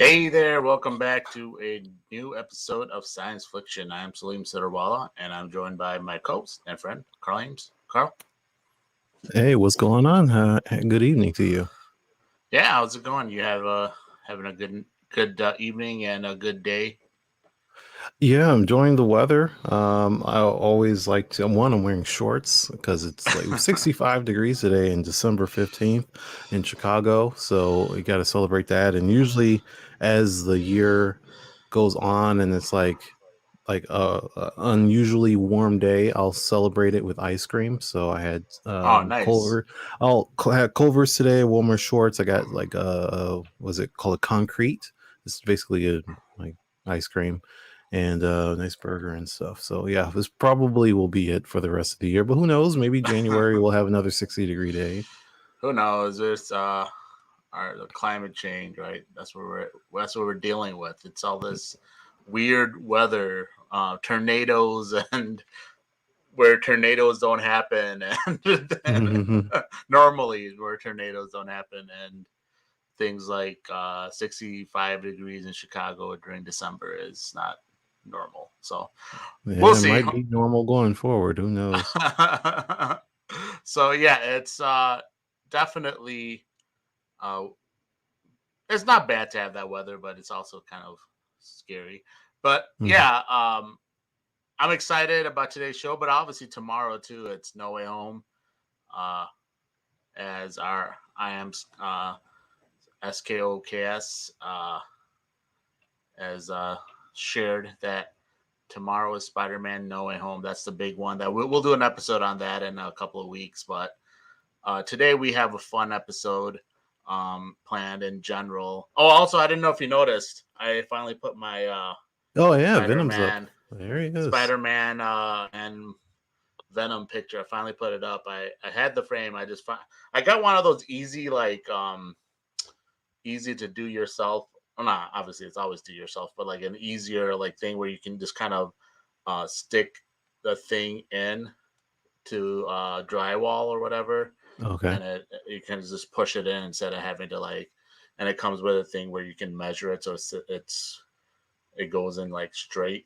Hey there, welcome back to a new episode of Science Flixtion. I am Salim and I'm joined by my co-host and friend, Carl Ames. Carl? Hey, what's going on? Good evening to you. Yeah, how's it going? You having a good evening and a good day? Yeah, I'm enjoying the weather. I always like to, I'm wearing shorts because it's like 65 degrees today in December 15th in Chicago. So we got to celebrate that. And usually as the year goes on and it's like a unusually warm day, I'll celebrate it with ice cream. So I had Oh, nice. had Culver's today, warmer shorts. I got like was it called a concrete? It's basically a like ice cream and nice burger and stuff. So yeah, this probably will be it for the rest of the year. But who knows? Maybe January we'll have another 60-degree day. Who knows? There's the climate change, right? That's what we're dealing with. It's all this weird weather, tornadoes and where tornadoes don't happen and normally where tornadoes don't happen and things like 65 degrees in Chicago during December is not normal. So we'll Yeah, it see. might be normal going forward. Who knows? So yeah, it's definitely uh, it's not bad to have that weather, but it's also kind of scary. But Mhm. yeah, I'm excited about today's show, but obviously tomorrow too. It's No Way Home, uh, as our I am SKOKS as shared that tomorrow is SpiderMan No Way Home. That's the big one that we'll do an episode on that in a couple of weeks. But today we have a fun episode planned in general. Oh, also, I didn't know if you noticed, I finally put my Oh yeah, Venom's up. Spider-Man, There he is. Spider-Man, and Venom picture. I finally put it up. I had the frame. I got one of those easy easy to do yourself. Well, not obviously it's always do yourself, but like an easier like thing where you can just kind of stick the thing in to drywall or whatever, Okay. and you can just push it in instead of having to like. And it comes with a thing where you can measure it, so it goes in like straight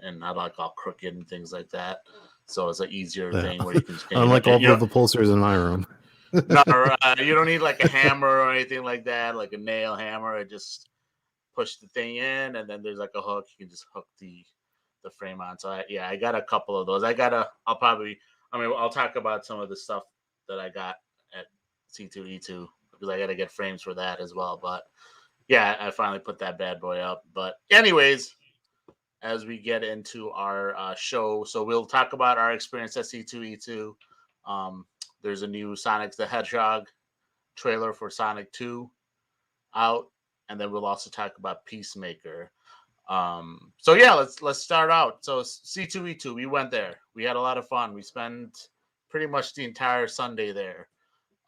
and not like all crooked and things like that. So it's an easier Yeah. thing where you can just Unlike you all know of the posters in my room. no, you don't need like a hammer or anything like that, like a nail hammer. It just push the thing in, and then there's like a hook. You can just hook the frame on. So yeah, I got a couple of those. I'll probably. I mean, I'll talk about some of the stuff that I got at C2E2 because I got to get frames for that as well. But yeah, I finally put that bad boy up. But anyways, as we get into our show, so we'll talk about our experience at C2E2. Um, there's a new Sonic the Hedgehog trailer for Sonic 2 out, and then we'll also talk about Peacemaker. So yeah, let's start out. So C2E2, we went there. We had a lot of fun. We spent pretty much the entire Sunday there.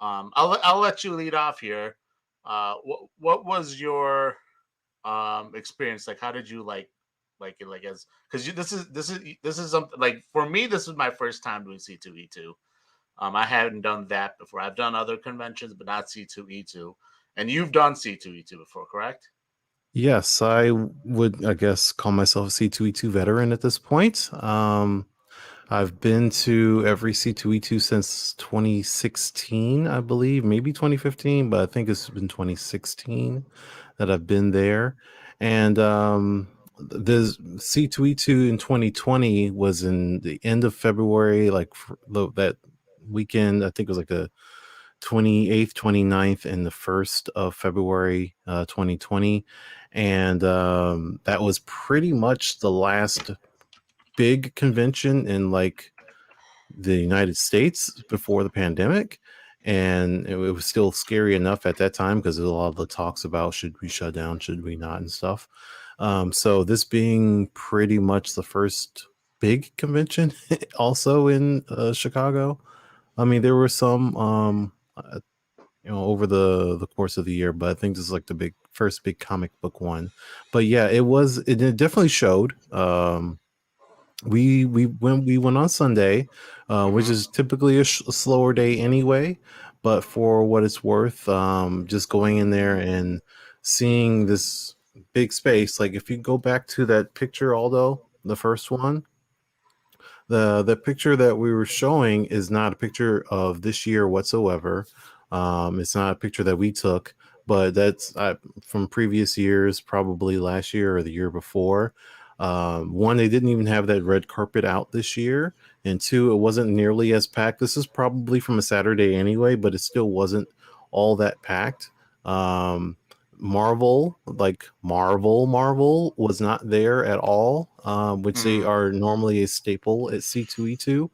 I'll let you lead off here. What was your experience like? How did you like it? Like as because this is something like for me. This is my first time doing C2E2. I hadn't done that before. I've done other conventions, but not C2E2. And you've done C2E2 before, correct? Yes, I would, I guess, call myself a C2E2 veteran at this point. I've been to every C2E2 since 2016, I believe, maybe 2015, but I think it's been 2016 that I've been there. And the C2E2 in 2020 was in the end of February, like that weekend. I think it was like the 28th, 29th, and the 1st of February 2020. And that was pretty much the last big convention in like the United States before the pandemic. And it was still scary enough at that time because there's a lot of the talks about should we shut down, should we not, and stuff. So this being pretty much the first big convention also in Chicago. I mean, there were some over the course of the year, but I think this is like the first big comic book one. But yeah, it definitely showed. We went on Sunday, which Mm-hmm. is typically a slower day anyway, but for what it's worth, just going in there and seeing this big space. Like if you go back to that picture, Aldo, the first one, the picture that we were showing is not a picture of this year whatsoever. It's not a picture that we took, but that's from previous years, probably last year or the year before. One, they didn't even have that red carpet out this year, and two, it wasn't nearly as packed. This is probably from a Saturday anyway, but it still wasn't all that packed. Um, Marvel, like Marvel was not there at all, which they Hmm. are normally a staple at C2E2.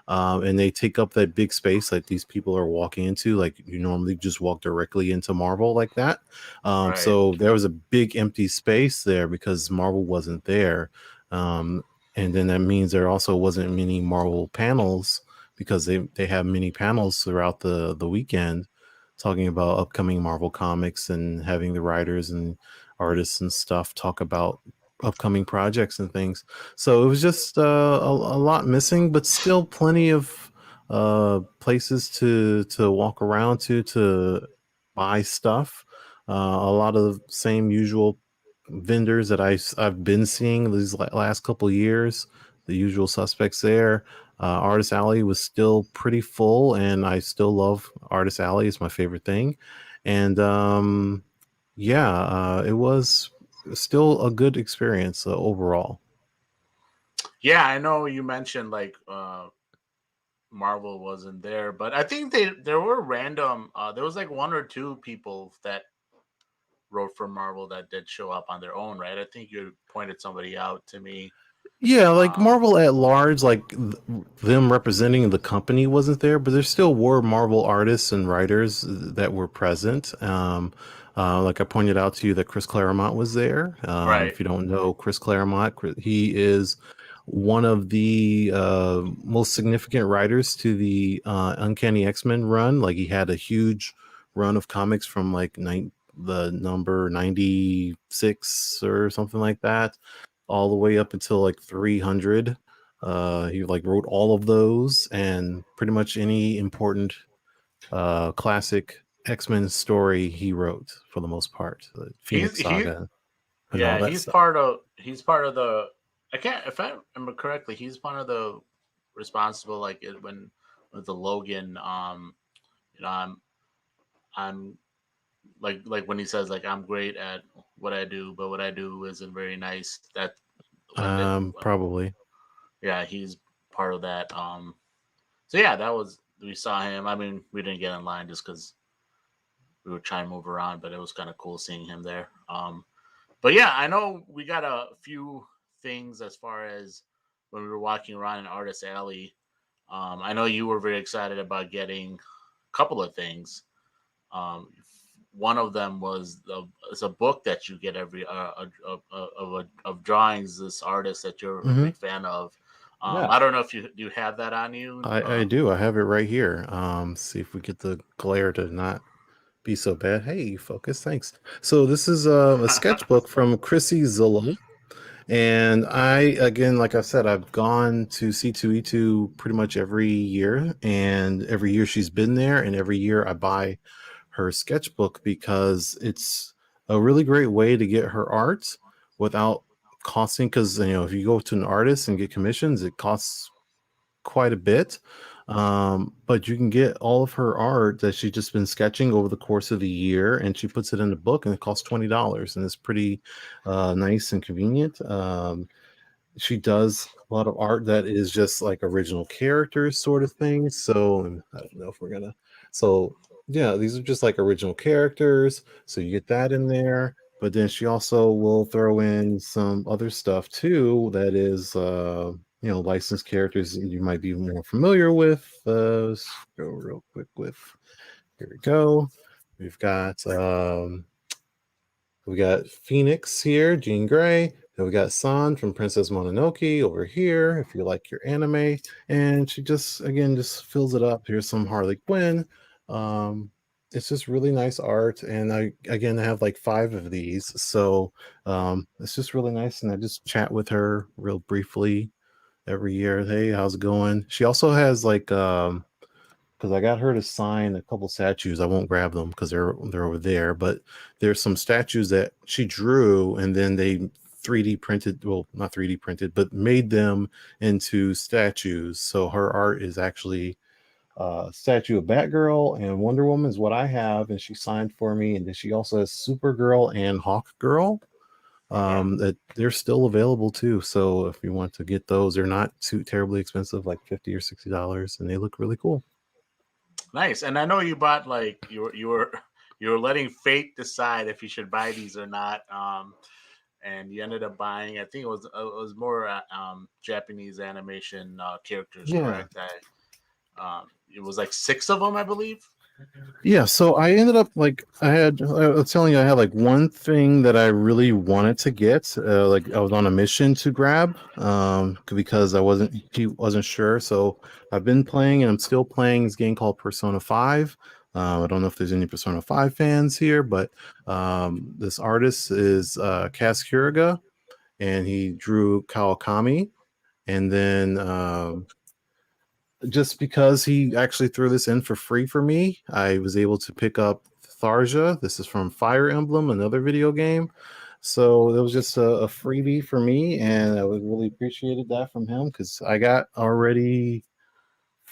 And they take up that big space like these people are walking into. Like you normally just walk directly into Marvel like that. Right. So there was a big empty space there because Marvel wasn't there. Um, and then that means there also wasn't many Marvel panels because they have many panels throughout the weekend talking about upcoming Marvel comics and having the writers and artists and stuff talk about upcoming projects and things. So it was just a lot missing, but still plenty of places to walk around to buy stuff. A lot of the same usual vendors that I've been seeing these last couple years. The usual suspects there. Artist Alley was still pretty full, and I still love Artist Alley. It's my favorite thing, and yeah, it was still a good experience overall. Yeah, I know you mentioned like Marvel wasn't there, but I think there were random. There was like one or two people that wrote for Marvel that did show up on their own, right? I think you pointed somebody out to me. Yeah, like Um, Marvel at large, like them representing the company wasn't there, but there still were Marvel artists and writers that were present. Like I pointed out to you that Chris Claremont was there. right. If you don't know Chris Claremont, he is one of the most significant writers to the Uncanny X-Men run. Like he had a huge run of comics from like the number 96 or something like that all the way up until like 300. He like wrote all of those and pretty much any important classic X-Men story he wrote for the most part. The He's Phoenix he Saga and all yeah, that stuff. he's part of the. I can't, if I remember correctly, he's part of the responsible like when with the Logan. You know, I'm like when he says like I'm great at what I do, but what I do isn't very nice. That when the Probably. yeah, he's part of that. So yeah, that was we saw him. I mean, we didn't get in line just because we were trying to move around, but it was kind of cool seeing him there. But yeah, I know we got a few things as far as when we were walking around in Artist Alley. I know you were very excited about getting a couple of things. Um, One of them was it's a book that you get every of drawings. This artist that you're a Hmm. big fan of. Yeah. I don't know if you have that on you. I do. I have it right here. See if we get the glare to not be so bad. Hey, focus. Thanks. So this is a sketchbook from Chriszillow. And I, again, like I said, I've gone to C2E2 pretty much every year, and every year she's been there, and every year I buy her sketchbook because it's a really great way to get her art without costing. Because if you go to an artist and get commissions, it costs quite a bit. But you can get all of her art that she's just been sketching over the course of the year, and she puts it in a book, and it costs $20, and it's pretty nice and convenient. She does a lot of art that is just like original characters sort of thing. So I don't know if we're gonna. So yeah, these are just like original characters. So you get that in there. But then she also will throw in some other stuff too that is licensed characters that you might be more familiar with. Let's go real quick with here we go. We've got we got Phoenix here, Jean Grey. Then we got San from Princess Mononoke over here, if you like your anime. And she just, again, just fills it up. Here's some Harley Quinn. Um, it's just really nice art. And I, again, have like 5 of these. So it's just really nice. And I just chat with her real briefly every year. Hey, how's it going? She also has like because I got her to sign a couple statues. I won't grab them because they're over there, but there's some statues that she drew and then they 3D printed, well, not 3D printed, but made them into statues. So her art is actually a statue of Batgirl and Wonder Woman is what I have, and she signed for me. And then she also has Supergirl and Hawkgirl Okay. that they're still available too. So if you want to get those, they're not too terribly expensive, like $50 or $60, and they look really cool. Nice. And I know you bought like you were letting fate decide if you should buy these or not. And you ended up buying. I think it was more Japanese animation characters, Yeah. correct? It was like six of them, I believe. Yeah, so I ended up like I was telling you I had like one thing that I really wanted to get. Like I was on a mission to grab because he wasn't sure. So I've been playing and I'm still playing this game called Persona 5. I don't know if there's any Persona 5 fans here, but this artist is Kaz Kiriga, and he drew Kawakami, and then just because he actually threw this in for free for me, I was able to pick up Tharja. This is from Fire Emblem, another video game. So it was just a freebie for me, and I was really appreciated that from him because I got already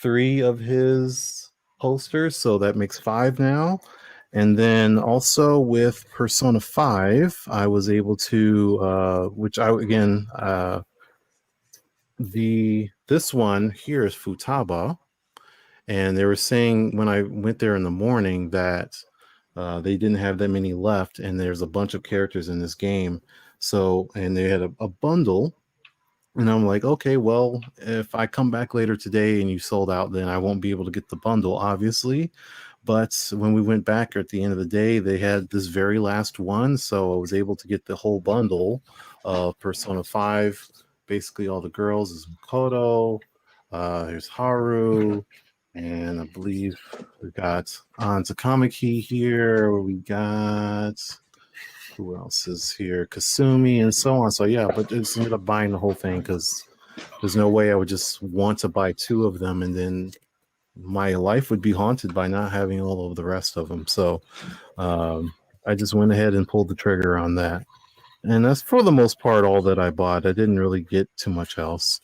3 of his posters, so that makes 5 now. And then also with Persona 5, I was able to, which I again, this one here is Futaba, and they were saying when I went there in the morning that they didn't have that many left, and there's a bunch of characters in this game. So, and they had a bundle, and I'm like, okay, well, if I come back later today and you sold out, then I won't be able to get the bundle, obviously. But when we went back at the end of the day, they had this very last one, so I was able to get the whole bundle of Persona 5. Basically, all the girls is Makoto. There's Haru, and I believe we got Takamaki here. We got who else is here? Kasumi and so on. So yeah, but just ended up buying the whole thing because there's no way I would just want to buy 2 of them and then my life would be haunted by not having all of the rest of them. So I just went ahead and pulled the trigger on that. And that's for the most part all that I bought. I didn't really get too much else.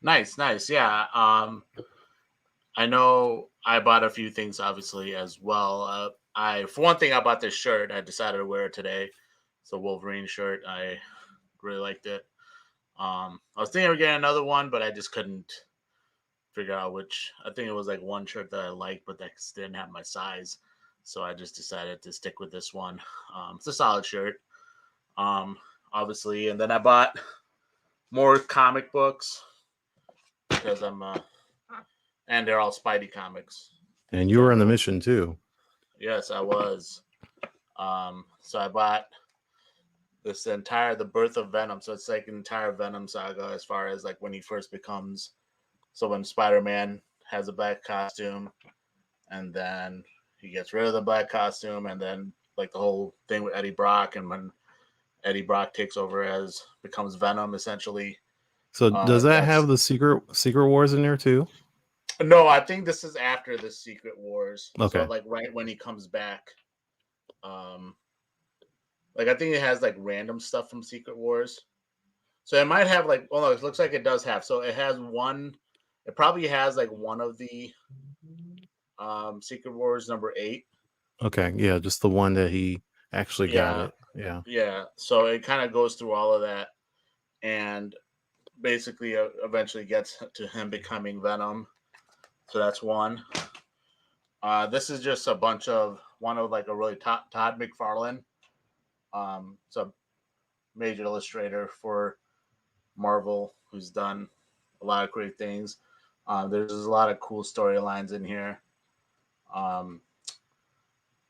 Nice, nice. Yeah. I know I bought a few things obviously as well. For one thing, I bought this shirt. I decided to wear it today. It's a Wolverine shirt. I really liked it. I was thinking of getting another one, but I just couldn't figure out which. I think it was like one shirt that I liked, but that didn't have my size. So I just decided to stick with this one. It's a solid shirt, um, obviously. And then I bought more comic books because and they're all Spidey comics. And you were on the mission too. Yes, I was. So I bought the birth of Venom. So it's like an entire Venom saga as far as like when he first becomes. So when Spider-Man has a black costume, and then he gets rid of the black costume, and then like the whole thing with Eddie Brock, and when Eddie Brock takes over as becomes Venom essentially. So does that That's have the Secret Wars in there too? No, I think this is after the Secret Wars. So Okay. like right when he comes back. Um like I think it has like random stuff from Secret Wars. So it might have like no, it looks like it does have. So it has one it probably has like one of the Secret Wars number 8. Okay. Yeah, just the one that he actually got Yeah. it. Yeah. Yeah. So it kind of goes through all of that and basically eventually gets to him becoming Venom. So that's one. This is just a bunch of one of like a really Todd McFarlane. It's a major illustrator for Marvel who's done a lot of great things. There's a lot of cool storylines in here. Um,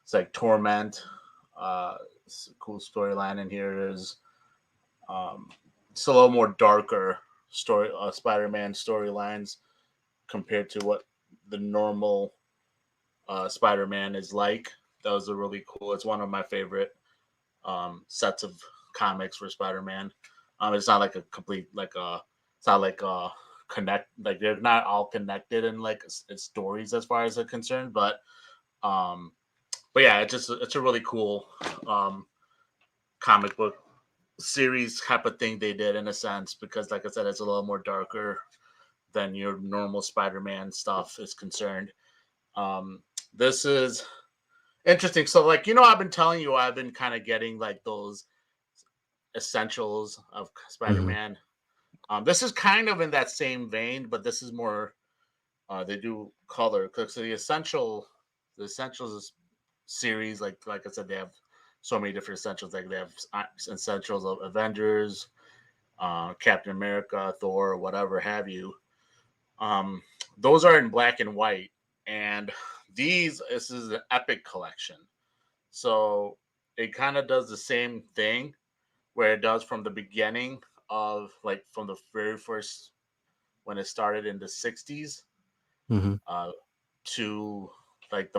it's like Torment. It's a cool storyline in here. There's it's a little more darker Spider-Man storylines compared to what the normal Spider-Man is like. That was a really cool. It's one of my favorite sets of comics for Spider-Man. It's not like a complete like a. It's not like they're not all connected in like stories as far as they're concerned, um but yeah, it's a really cool um comic book series type of thing they did in a sense, because like I said, it's a little more darker than your normal Spider-Man stuff is concerned. um this is interesting. So like, I've been telling you, I've been kind of getting like those essentials of Hmm. Spider-Man. This is kind of in that same vein, but this is more. They do color because the essentials series, like I said, they have so many different essentials. Like they have essentials of Avengers, Captain America, Thor, whatever have you. Um, those are in black and white, and this is an epic collection. So it kind of does the same thing where it does from the beginning of like from the very first when it started in the 60s Hmm. uh, to like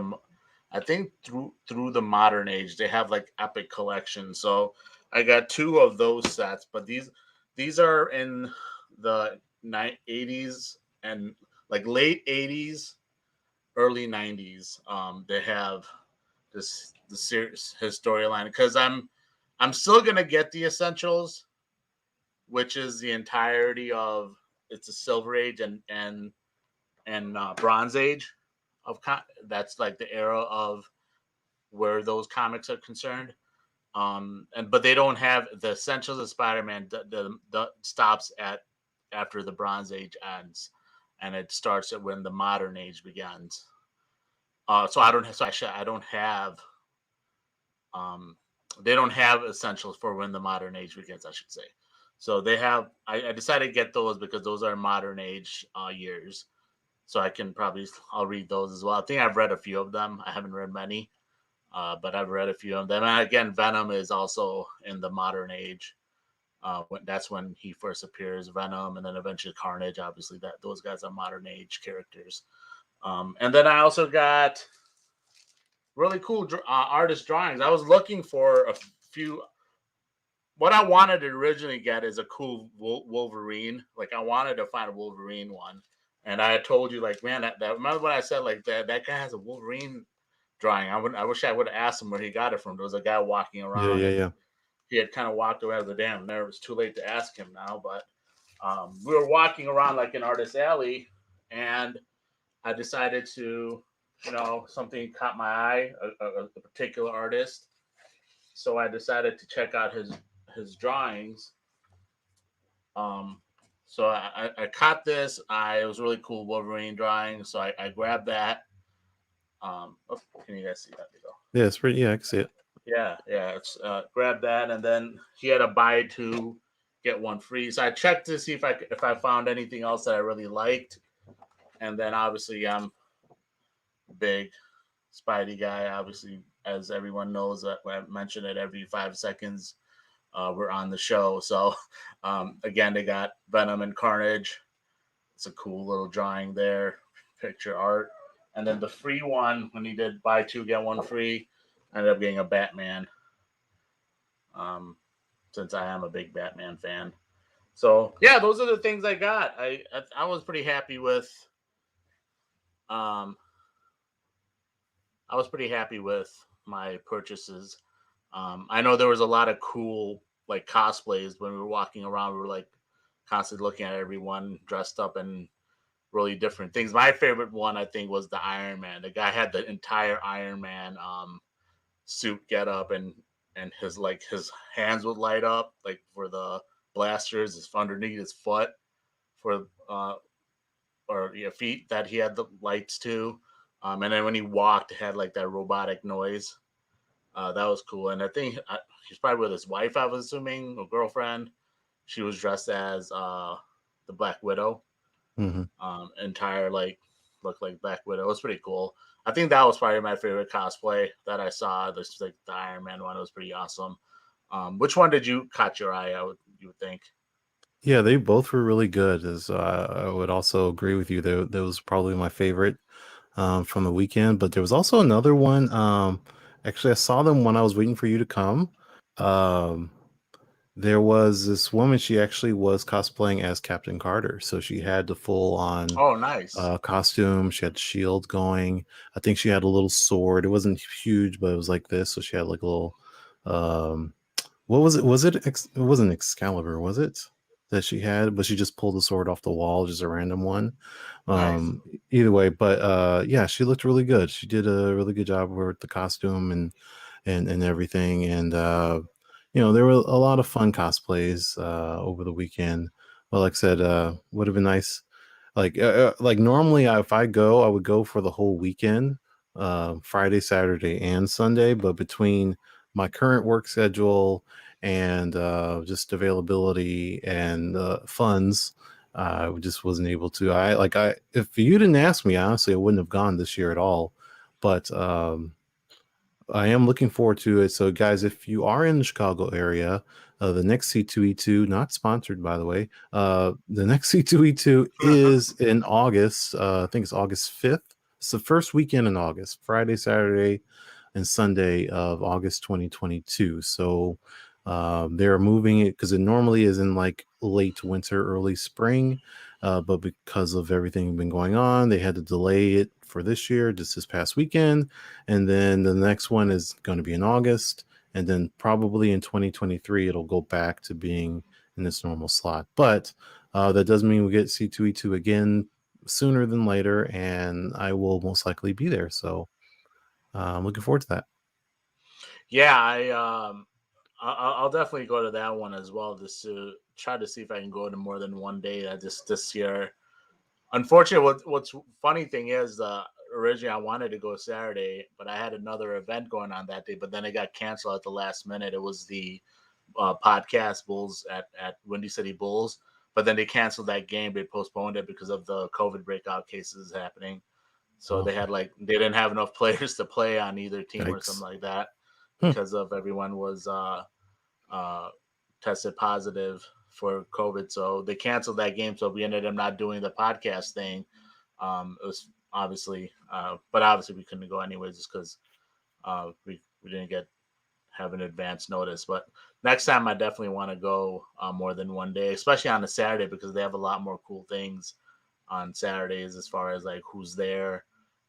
I think through the modern age they have like epic collections. So I got two of those sets, but these are in the 80s and like late 80s, early 90s. They have the series his storyline because I'm still gonna get the essentials, which is the entirety of it's a Silver Age and Bronze Age that's like the era of where those comics are concerned. And but they don't have the essentials of Spider-Man. The stops at after the Bronze Age ends, and it starts at when the modern age begins. So I don't. So actually, I don't have. Um, they don't have essentials for when the modern age begins, I should say. So they have. I decided to get those because those are modern age years. So I can probably I'll read those as well. I think I've read a few of them. I haven't read many, but I've read a few of them. And again, Venom is also in the modern age. That's when he first appears, Venom, and then eventually Carnage. Obviously, that those guys are modern age characters. And then I also got really cool artist drawings. I was looking for a few. What I wanted to originally get is a cool Wolverine. Like I wanted to find a Wolverine one, and I had told you like, man, that remember when I said like that guy has a Wolverine drawing. I wish I would have asked him where he got it from. There was a guy walking Yeah, around, yeah, and yeah. he had kind of walked away. I was like, damn, there was too late to ask him now. But we were walking around like an artist alley, and I decided to, something caught my eye, a particular artist. So I decided to check out his drawings. Um, so I caught this. It was really cool Wolverine drawing. So I grabbed that. Oh, can you guys see that? There you go. Yeah, it's pretty. Yeah, I can see it. Yeah. It's grab that, and then he had a buy two, get one free. So I checked to see if I found anything else that I really liked, and then obviously I'm a big Spidey guy. Obviously, as everyone knows, that I mention it every 5 seconds. We're on the show, so again, they got Venom and Carnage. It's a cool little drawing there, picture art, and then the free one when he did buy two get one free, ended up getting a Batman. Um, since I am a big Batman fan. So yeah, those are the things I got. I was pretty happy with. Um, I was pretty happy with my purchases. I know there was a lot of cool like cosplays when we were walking around. We were like constantly looking at everyone dressed up in really different things. My favorite one I think was the Iron Man. The guy had the entire Iron Man suit get up, and his hands would light up like for the blasters is underneath his foot for or feet that he had the lights to. And then when he walked, it had like that robotic noise. That was cool. And I think he's probably with his wife, I was assuming, or girlfriend. She was dressed as the Black Widow. Hmm. Entire like looked like Black Widow. It was pretty cool. I think that was probably my favorite cosplay that I saw. This like the Iron Man one. It was pretty awesome. Which one did you caught your eye? You would think. Yeah, they both were really good. As I would also agree with you, that was probably my favorite from the weekend. But there was also another one. Actually, I saw them when I was waiting for you to come. Um, there was this woman. She actually was cosplaying as Captain Carter, so she had the full on Oh, nice. costume. She had the shield going. I think she had a little sword. It wasn't huge, but it was like this. So she had like a little. Um, what was it? It wasn't Excalibur, was it? That she had, but she just pulled the sword off the wall, just a random one. Nice. Either way, but yeah, she looked really good. She did a really good job with the costume and everything. And there were a lot of fun cosplays over the weekend. But like I said, would have been nice. Like normally, if I go, I would go for the whole weekend, Friday, Saturday, and Sunday. But between my current work schedule and just availability and funds, I just wasn't able to. If you didn't ask me, honestly, I wouldn't have gone this year at all. But I am looking forward to it. So, guys, if you are in the Chicago area, the next C2E2, not sponsored by the way, the next C2E2 is in August. I think it's August 5th. It's the first weekend in August, Friday, Saturday, and Sunday of August 2022. So they're moving it because it normally is in like late winter, early spring. But because of everything been going on, they had to delay it for this year, just this past weekend. And then the next one is going to be in August. And then probably in 2023, it'll go back to being in this normal slot. But that does mean we get C2E2 again sooner than later. And I will most likely be there. So I'm looking forward to that. Yeah, I'll definitely go to that one as well, just to try to see if I can go to more than one day. This year, unfortunately, what's funny thing is, originally I wanted to go Saturday, but I had another event going on that day. But then it got canceled at the last minute. It was the podcast Bulls at Windy City Bulls, but then they canceled that game. They postponed it because of the COVID breakout cases happening. So Oh, they didn't have enough players to play on either team or something yikes. like that Hmm. because of everyone was uh, tested positive for COVID. So they canceled that game. So we ended up not doing the podcast thing. It was obviously, but obviously we couldn't go anyways just because we didn't have an advance notice. But next time I definitely want to go more than one day, especially on a Saturday because they have a lot more cool things on Saturdays as far as like who's there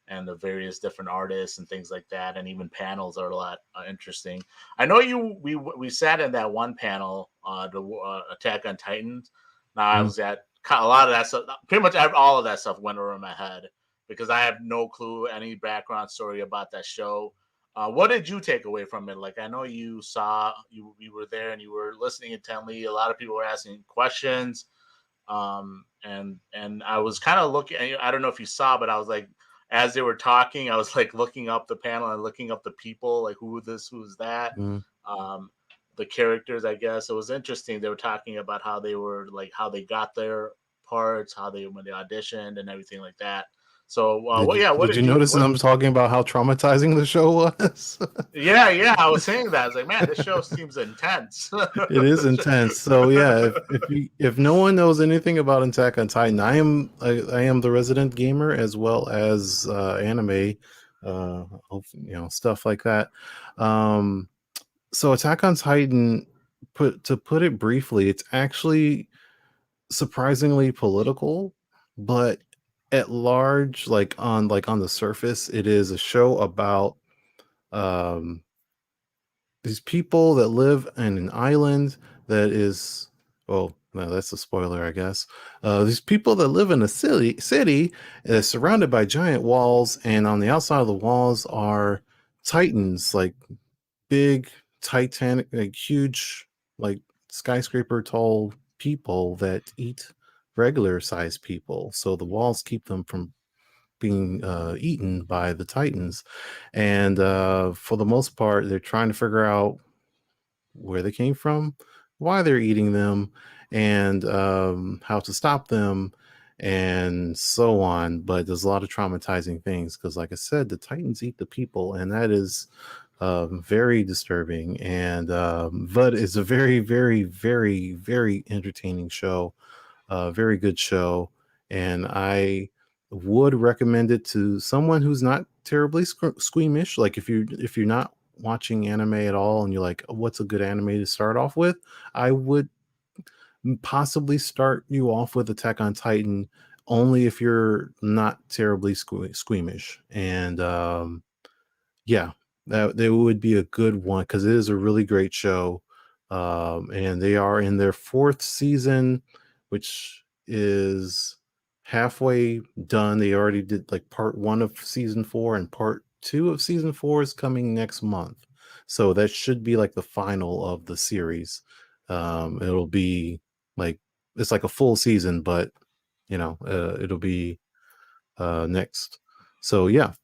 and the various different artists and things like that, and even panels are a lot interesting. I know we sat in that one panel, the Attack on Titans. Now I Mm. was at a lot of that stuff. Pretty much all of that stuff went over my head because I have no clue any background story about that show. What did you take away from it? Like I know you were there and you were listening intently. A lot of people were asking questions, and I was kind of looking. I don't know if you saw, but I was like, as they were talking, I was like looking up the panel and looking up the people, like who's that, Mm. um, the characters. I guess it was interesting. They were talking about how they were like how they got their parts, how they when they auditioned and everything like that. So, Did you yeah, what did you did you notice that what? I'm talking about how traumatizing the show was? Yeah, yeah, I was saying that. I was like, man, this show seems intense. It is intense. So yeah, if no one knows anything about Attack on Titan, I am the resident gamer as well as anime, stuff like that. Um, so Attack on Titan, to put it briefly, it's actually surprisingly political, but at large, like on the surface, it is a show about um these people that live in an island that is, well, no, that's a spoiler, I guess. These people that live in a city surrounded by giant walls, and on the outside of the walls are titans, like big titanic, like huge, like skyscraper tall people that eat regular sized people, so the walls keep them from being eaten by the titans. And for the most part, they're trying to figure out where they came from, why they're eating them, and how to stop them, and so on. But there's a lot of traumatizing things because, like I said, the Titans eat the people, and that is very disturbing. And but it's a very, very, very, very entertaining show, very good show, and I would recommend it to someone who's not terribly squeamish. Like if you're not watching anime at all and you're like, what's a good anime to start off with? I would possibly start you off with Attack on Titan, only if you're not terribly squeamish. And yeah, that would be a good one because it is a really great show. And they are in their fourth season, which is halfway done. They already did like part one of season four, and part two of season four is coming next month. So that should be like the final of the series. It'll be like it's like a full season, but it'll be next. So yeah,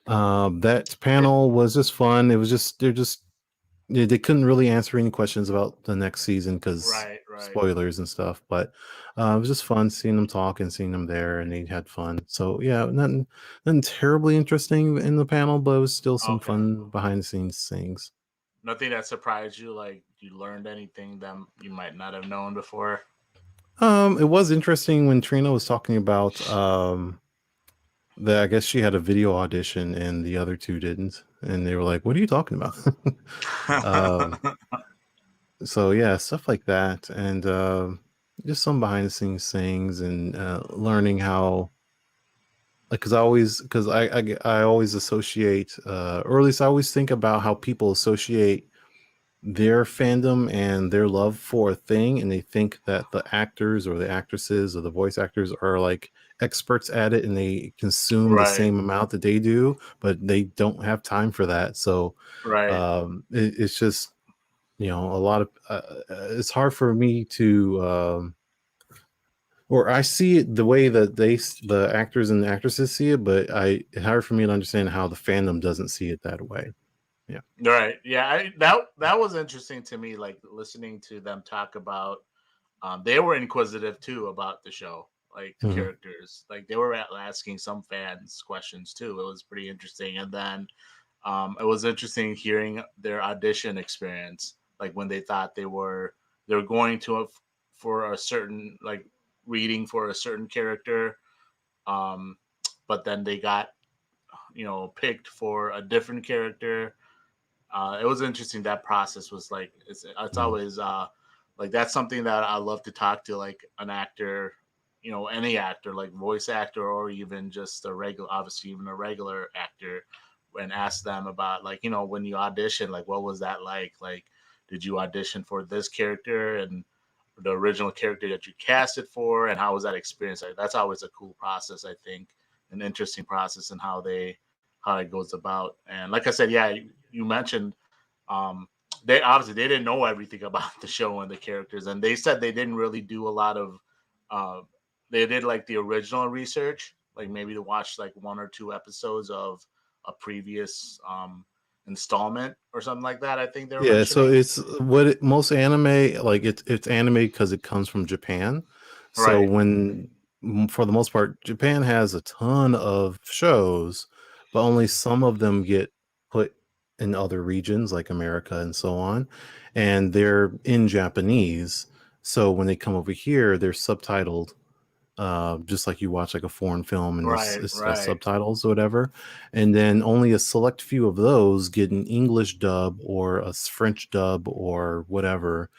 that It, panel was just fun. It was just they couldn't really answer any questions about the next season because right, right. spoilers and stuff. But it was just fun seeing them talk and seeing them there, and they had fun. So yeah, nothing terribly interesting in the panel, but it was still some Okay. fun behind the scenes things. Nothing that surprised you, like you learned anything that you might not have known before. It was interesting when Trina was talking about that. I guess she had a video audition and the other two didn't, and they were like, "What are you talking about?" um, so yeah, stuff like that, and just some behind the scenes things, and learning how, like, because I always associate, or at least I always think about how people associate their fandom and their love for a thing, and they think that the actors or the actresses or the voice actors are like experts at it and they consume the Right, same amount that they do, but they don't have time for that. So right, it's just a lot of it's hard for me to or I see it the way that the actors and the actresses see it, but it's hard for me to understand how the fandom doesn't see it that way. Yeah. right. Yeah, that was interesting to me. Like listening to them talk about. They were inquisitive too about the show, like the Mhm. characters. Like they were asking some fans questions too. It was pretty interesting. And then it was interesting hearing their audition experience, like when they thought they were going to for a certain like reading for a certain character, um, but then they got picked for a different character. It was interesting. That process was like it's Mhm. always like that's something that I love to talk to like an actor, any actor, like voice actor or even just a regular, obviously even a regular actor, and ask them about like when you audition, like what was that like? Like, did you audition for this character and the original character that you casted for, and how was that experience? Like that's always a cool process, I think, an interesting process and how it goes about. And like I said, yeah, you mentioned um, they obviously they didn't know everything about the show and the characters, and they said they didn't really do a lot of. Uh, they did like the original research, like maybe to watch like one or two episodes of a previous installment or something like that. I think they were Yeah, so mentioning. it's most anime, like it's anime because it comes from Japan. So Right, when for the most part, Japan has a ton of shows, but only some of them get put in other regions like America and so on, and they're in Japanese. So when they come over here, they're subtitled, just like you watch like a foreign film and right, it's has right, subtitles or whatever. And then only a select few of those get an English dub or a French dub or whatever.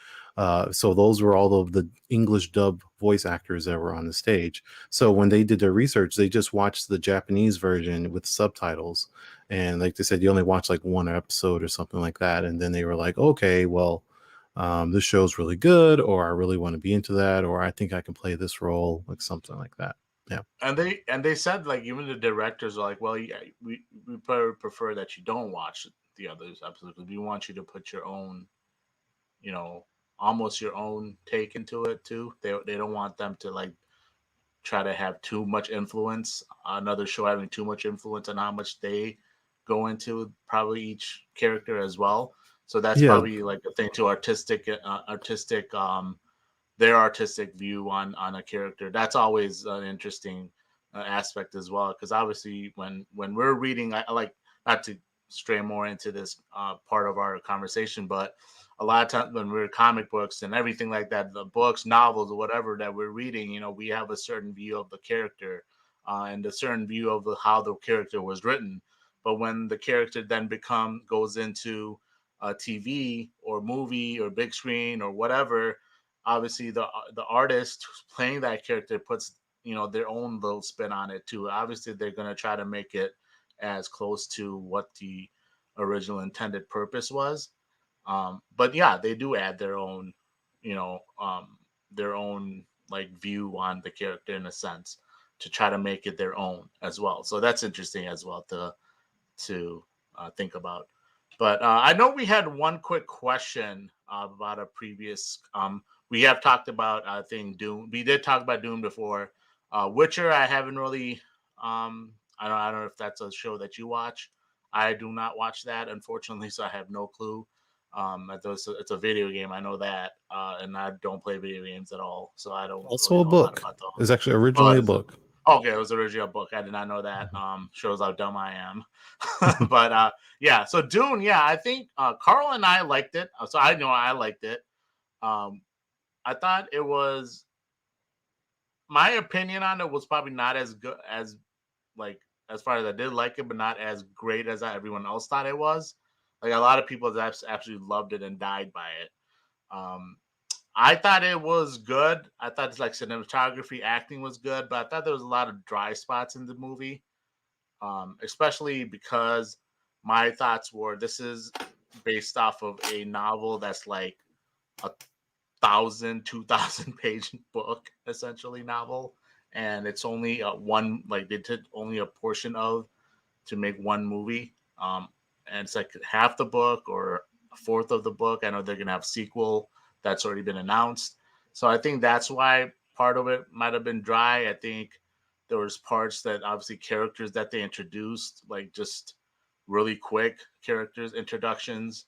So those were all of the English dub voice actors that were on the stage. So when they did their research, they just watched the Japanese version with subtitles. And like they said, you only watch like one episode or something like that. And then they were like, okay, well, this show's really good, or I really want to be into that, or I think I can play this role, like something like that. Yeah. and they said like even the directors are like, well, yeah, we prefer that you don't watch the others episodes because we want you to put your own you know, almost your own take into it too. They don't want them to like try to have too much influence. Another show having too much influence on how much they go into probably each character as well. So that's Yeah. probably like a thing to artistic their artistic view on a character. That's always an interesting aspect as well because obviously when we're reading, I like not to stray more into this part of our conversation, but a lot of times when we're comic books and everything like that, the books, novels, or whatever that we're reading, we have a certain view of the character and a certain view of how the character was written. but when the character then goes into a TV or movie or big screen or whatever, obviously the artist who's playing that character puts their own little spin on it too. Obviously, they're going to try to make it as close to what the original intended purpose was. But yeah, they do add their own like view on the character in a sense to try to make it their own as well. So that's interesting as well to think about. But I know we had one quick question about a previous. We have talked about I think Dune. We did talk about Dune before. Witcher, I haven't really. I don't know if that's a show that you watch. I do not watch that, unfortunately, so I have no clue. It's a video game. I know that, and I don't play video games at all, so I don't Also really a know a lot book. about them. It's actually originally But a book. okay, it was originally a book. I did not know that. Shows how dumb I am. But yeah. So Dune, yeah, I think Carl and I liked it. So I know I liked it. Um, I thought it was my opinion on it was probably not as good as like as far as I did like it, but not as great as everyone else thought it was. Like a lot of people absolutely loved it and died by it. Um, I thought it was good. I thought it's like cinematography, acting was good, but I thought there was a lot of dry spots in the movie, especially because my thoughts were this is based off of a novel that's like a 2,000 page book, essentially novel, and it's only one like they did only a portion of to make one movie, and it's like half the book or a fourth of the book. I know they're gonna have a sequel that's already been announced, so I think that's why part of it might have been dry. I think there was parts that obviously characters that they introduced, like just really quick characters introductions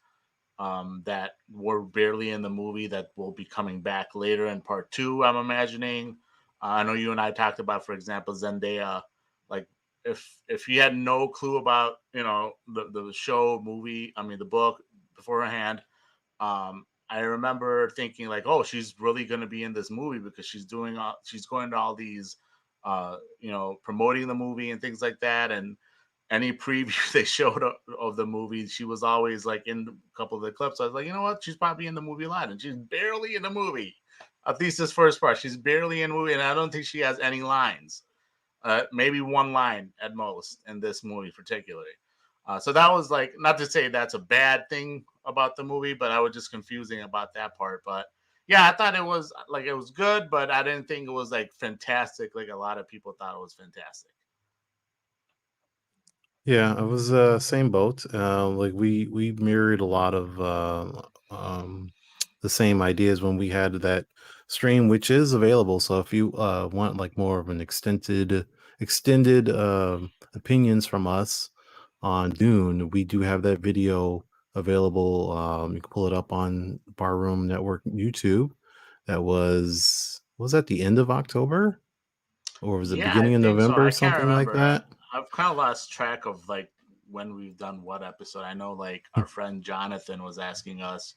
that were barely in the movie that will be coming back later in part two. I'm imagining. I know you and I talked about, for example, Zendaya. Like, if you had no clue about the show, movie, I mean the book beforehand, I remember thinking like, oh, she's really going to be in this movie because she's going to all these, promoting the movie and things like that, and any preview they showed of the movie, she was always like in a couple of the clips. I was like, you know what? She's probably in the movie a lot, and she's barely in the movie. At least this first part, she's barely in the movie, and I don't think she has any lines. Maybe one line at most in this movie, particularly. So that was like, not to say that's a bad thing about the movie, but I was just confusing about that part. But yeah, I thought it was good, but I didn't think it was like fantastic, like a lot of people thought it was fantastic. Yeah, I was same boat. Like we mirrored a lot of the same ideas when we had that stream, which is available. So if you want like more of an extended opinions from us on Dune, we do have that video available. You can pull it up on Barroom Network YouTube. That was at the end of October, or was it Yeah, I beginning of think so. November, I can't something like remember. that? I've kind of lost track of like when we've done what episode. I know like our friend Jonathan was asking us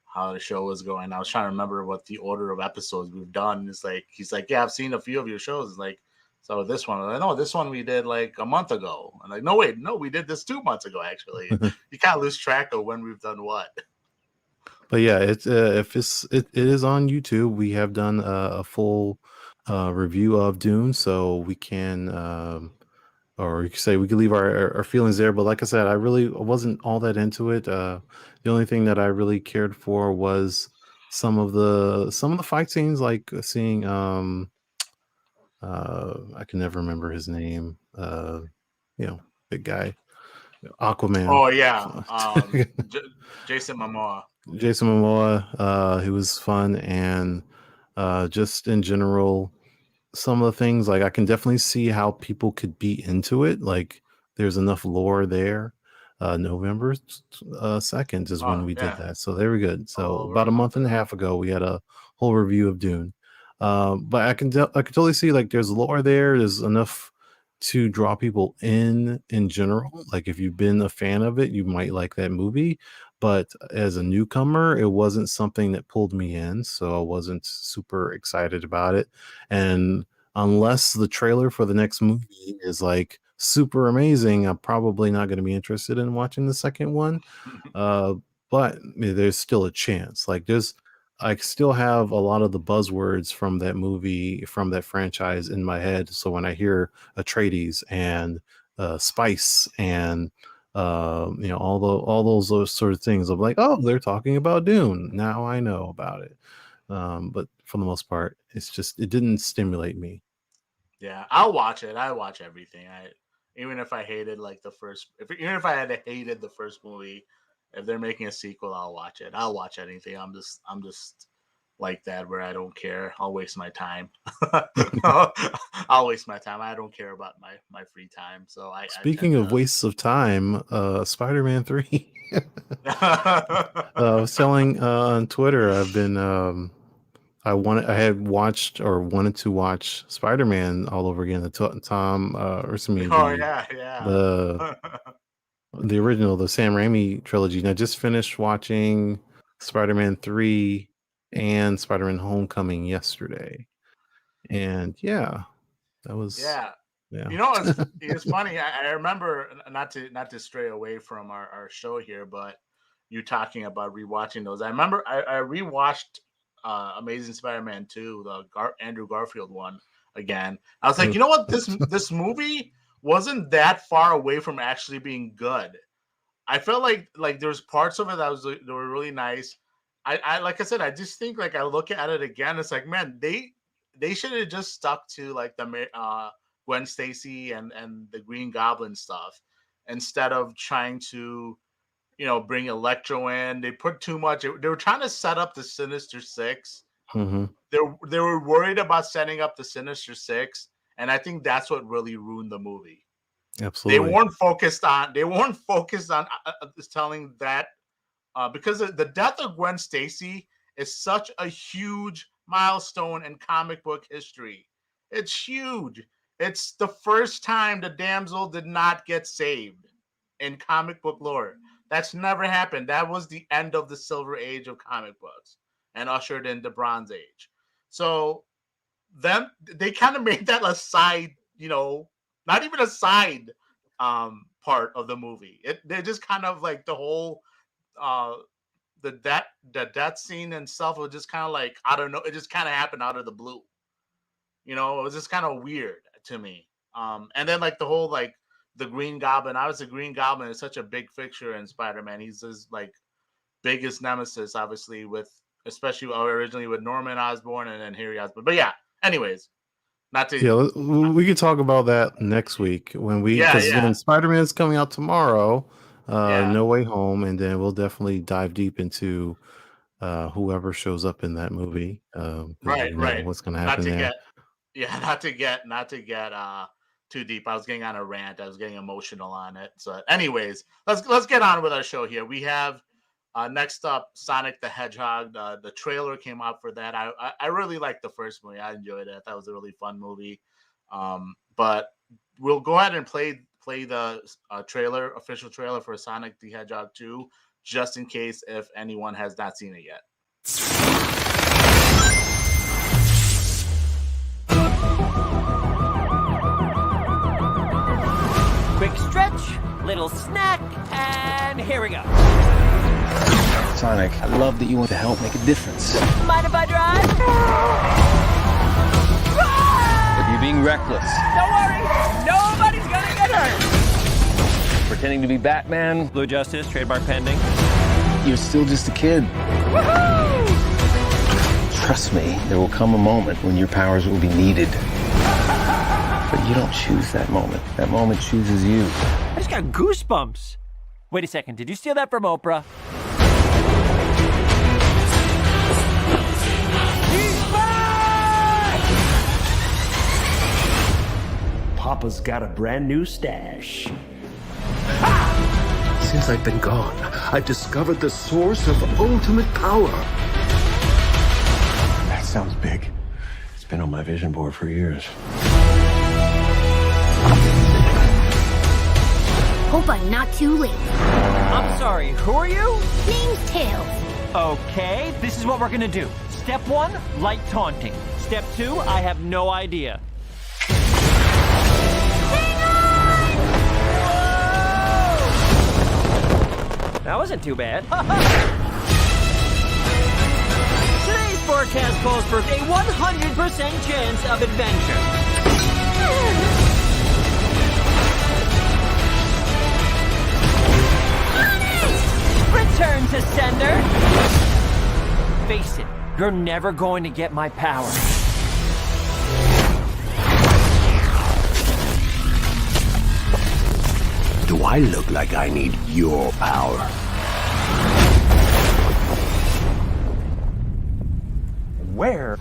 how the show was going. I was trying to remember what the order of episodes we've done. It's like he's like, yeah, I've seen a few of your shows. It's like, so this one, I know this one we did like a month ago. I'm like, no, wait, no, we did this 2 months ago. Actually, you can't lose track of when we've done what. But yeah, it's if it is on YouTube. We have done a full review of Dune, so we can or you could say we could leave our feelings there. But like I said, I really wasn't all that into it. The only thing that I really cared for was some of the fight scenes, like seeing I can never remember his name. Big guy, Aquaman. Oh yeah, Jason Momoa. Jason Momoa, he was fun, and just in general, some of the things like I can definitely see how people could be into it. Like there's enough lore there. November 2nd is when Oh we did yeah, that, so very good. all So over about a a month month and a ago. half ago, we had a whole review of Dune. But I can totally see like there's lore there. There's enough to draw people in general. Like if you've been a fan of it, you might like that movie. But as a newcomer, it wasn't something that pulled me in, so I wasn't super excited about it. And unless the trailer for the next movie is like super amazing, I'm probably not going to be interested in watching the second one. Uh, but there's still a chance. Like I still have a lot of the buzzwords from that movie, from that franchise in my head. So when I hear Atreides and Spice and all those sort of things, I'm like, oh, they're talking about Dune. Now I know about it. But for the most part, it didn't stimulate me. Yeah, I'll watch it. I watch everything. Even if I hated like even if I had hated the first movie, if they're making a sequel, I'll watch it. I'll watch anything. I'm just like that where I don't care. I'll waste my time. I'll waste my time. I don't care about my free time. So I Speaking tend of wastes of time, Spider-Man 3. I was telling on Twitter, I had watched or wanted to watch Spider-Man all over again. yeah. The the original, the Sam Raimi trilogy. And I just finished watching Spider-Man 3 and Spider-Man Homecoming yesterday. And yeah, that was Yeah. yeah. It's funny. I remember, not to stray away from our show here, but you talking about rewatching those. I remember I rewatched Amazing Spider-Man 2, the Andrew Garfield one again. I was like, you know what? This movie wasn't that far away from actually being good. I felt like there's parts of it that were really nice. I like I said, I just think like I look at it again, it's like, man, they should have just stuck to like the Gwen Stacy and the Green Goblin stuff instead of trying to bring Electro in. They put too much. They were trying to set up the Sinister Six. Mm-hmm. They were worried about setting up the Sinister Six, and I think that's what really ruined the movie. Absolutely. They weren't focused on telling that because the death of Gwen Stacy is such a huge milestone in comic book history. It's huge. It's the first time the damsel did not get saved in comic book lore. That's never happened. That was the end of the Silver Age of comic books and ushered in the Bronze Age. So then they kind of made that a side, not even a side part of the movie. They're just kind of like the whole the death scene and stuff was just kind of like, I don't know, it just kind of happened out of the blue. It was just kind of weird to me. And then like the whole like the Green Goblin. Obviously, Green Goblin is such a big fixture in Spider-Man. He's his like biggest nemesis, obviously, especially originally with Norman Osborn and then Harry Osborn. But yeah, anyways, we could talk about that next week when Spider-Man's coming out tomorrow, No Way Home, and then we'll definitely dive deep into whoever shows up in that movie. Right. What's going to happen there? Not to get too deep. I was getting on a rant. I was getting emotional on it. So, anyways, let's get on with our show here. We have next up Sonic the Hedgehog. The trailer came out for that. I really liked the first movie. I enjoyed it. That was a really fun movie. But we'll go ahead and play the official trailer for Sonic the Hedgehog 2, just in case if anyone has not seen it yet. Quick stretch, little snack, and here we go. Sonic, I love that you want to help make a difference. Mind if I drive? But you're being reckless. Don't worry, nobody's gonna get hurt. Pretending to be Batman. Blue Justice, trademark pending. You're still just a kid. Woohoo! Trust me, there will come a moment when your powers will be needed. But you don't choose that moment. That moment chooses you. I just got goosebumps. Wait a second, did you steal that from Oprah? He's back! Papa's got a brand new stash. Since I've been gone, I've discovered the source of ultimate power. That sounds big. It's been on my vision board for years. Hope I'm not too late. I'm sorry, who are you? Name's Tails. Okay, this is what we're gonna do. Step 1, light taunting. Step 2, I have no idea. Hang on! wasn't too bad. Today's forecast calls for a 100% chance of adventure. Return to sender. Face it, you're never going to get my power. Do I look like I need your power? Where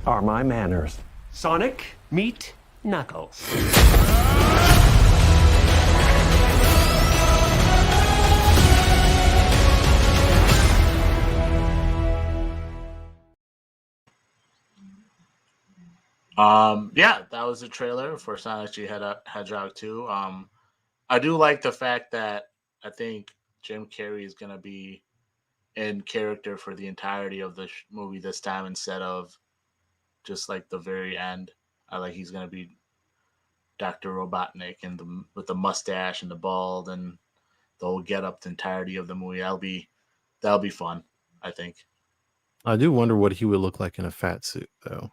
are my manners? Sonic, meet Knuckles. Yeah, that was the trailer for Sonic Hedgehog 2. I do like the fact that I think Jim Carrey is going to be in character for the entirety of the movie this time instead of just like the very end. I like he's going to be Dr. Robotnik and with the mustache and the bald and the whole get up the entirety of the movie. That'll be fun, I think. I do wonder what he would look like in a fat suit, though.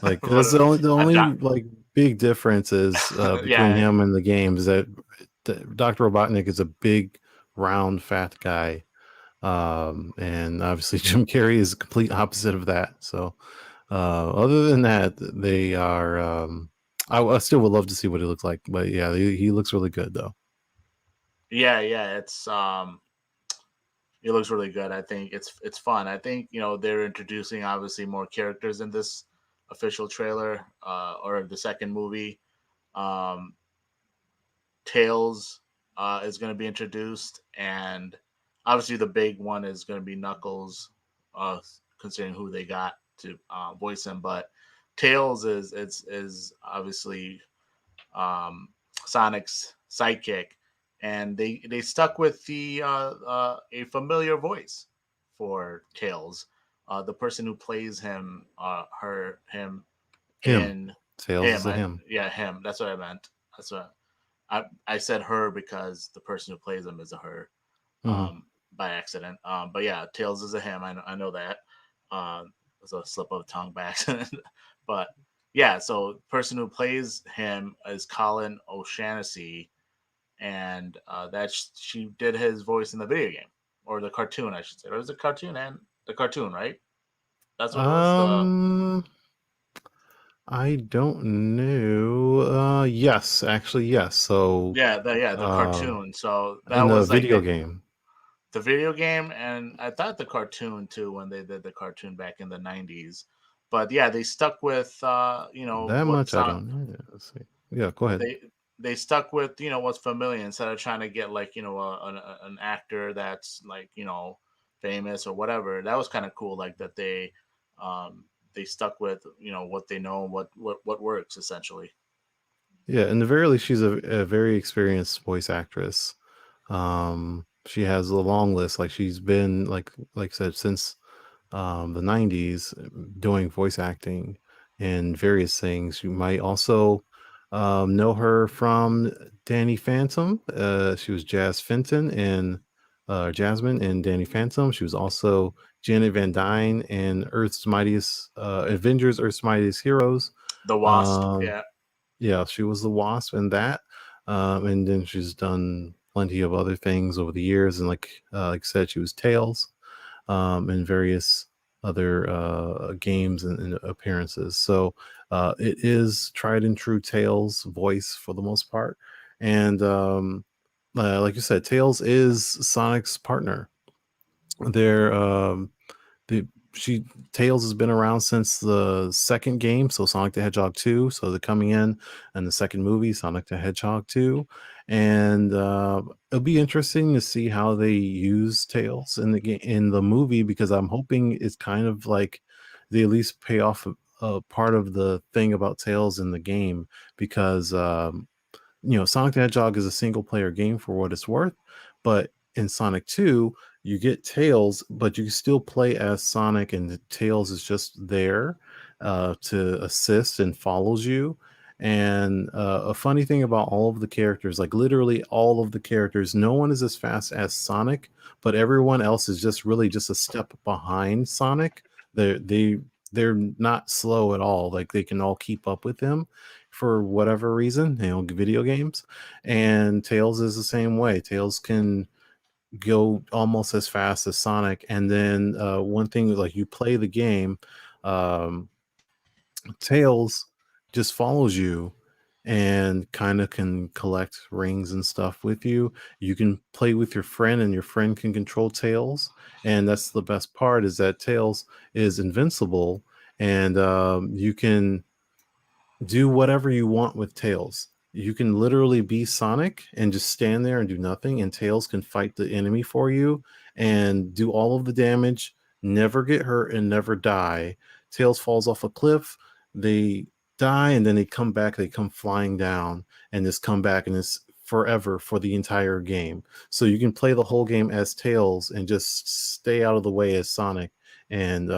Like that's the only like big difference is between him and the game is that Dr. Robotnik is a big, round, fat guy, and obviously Jim Carrey is the complete opposite of that. So, other than that, they are. I still would love to see what he looks like, but yeah, he looks really good though. Yeah, it's it looks really good. I think it's fun. I think they're introducing obviously more characters in this official trailer or the second movie. Tails is going to be introduced, and obviously the big one is going to be Knuckles, considering who they got to voice him. But Tails is obviously Sonic's sidekick, and they stuck with the a familiar voice for Tails. The person who plays him, him. Tails is him. Yeah, him. That's what I meant. That's what I said. Her because the person who plays him is a her, by accident. But yeah, Tails is a him. I know that. It was a slip of the tongue by accident. But yeah, so the person who plays him is Colin O'Shaughnessy, and that she did his voice in the video game or the cartoon, I should say. Or was it cartoon and the cartoon, right? That's what it was. I don't know. Yes, actually, yes. So the cartoon. So that in was the video game. The video game, and I thought the cartoon too when they did the cartoon back in the 90s. But yeah, they stuck with that much I don't know. Let's see. Yeah, go ahead. They stuck with what's familiar instead of trying to get like an actor that's like famous or whatever. That was kind of cool, like that they stuck with what they know, what works essentially. Yeah, in the very least, she's a very experienced voice actress. She has a long list. Like she's been like I said since the 90s doing voice acting in various things. You might also know her from Danny Phantom. She was Jasmine in Danny Phantom. She was also Janet Van Dyne in Earth's Mightiest Avengers, Earth's Mightiest Heroes. The Wasp, yeah, she was the Wasp in that, and then she's done plenty of other things over the years. And like I said, she was Tails in various other games and appearances. So it is tried and true Tails voice for the most part, and like you said, Tails is Sonic's partner. Tails has been around since the second game, so Sonic the Hedgehog 2. So they're coming in the second movie, Sonic the Hedgehog 2, and it'll be interesting to see how they use Tails in the movie, because I'm hoping it's kind of like they at least pay off a part of the thing about Tails in the game, because Sonic the Hedgehog is a single player game for what it's worth, but in Sonic 2 you get Tails, but you can still play as Sonic, and Tails is just there to assist and follows you. And a funny thing about all of the characters, like literally all of the characters, no one is as fast as Sonic, but everyone else is just really just a step behind Sonic. They're not slow at all. Like they can all keep up with him for whatever reason, video games. And Tails is the same way. Tails can go almost as fast as Sonic. And then one thing is like you play the game, um, Tails just follows you and kind of can collect rings and stuff with you. You can play with your friend and your friend can control Tails. And that's the best part is that Tails is invincible and you can do whatever you want with Tails. You can literally be Sonic and just stand there and do nothing, and Tails can fight the enemy for you and do all of the damage, never get hurt, and never die. Tails falls off a cliff, they die, and then they come back, they come flying down, and just come back, and it's forever for the entire game. So you can play the whole game as Tails and just stay out of the way as Sonic and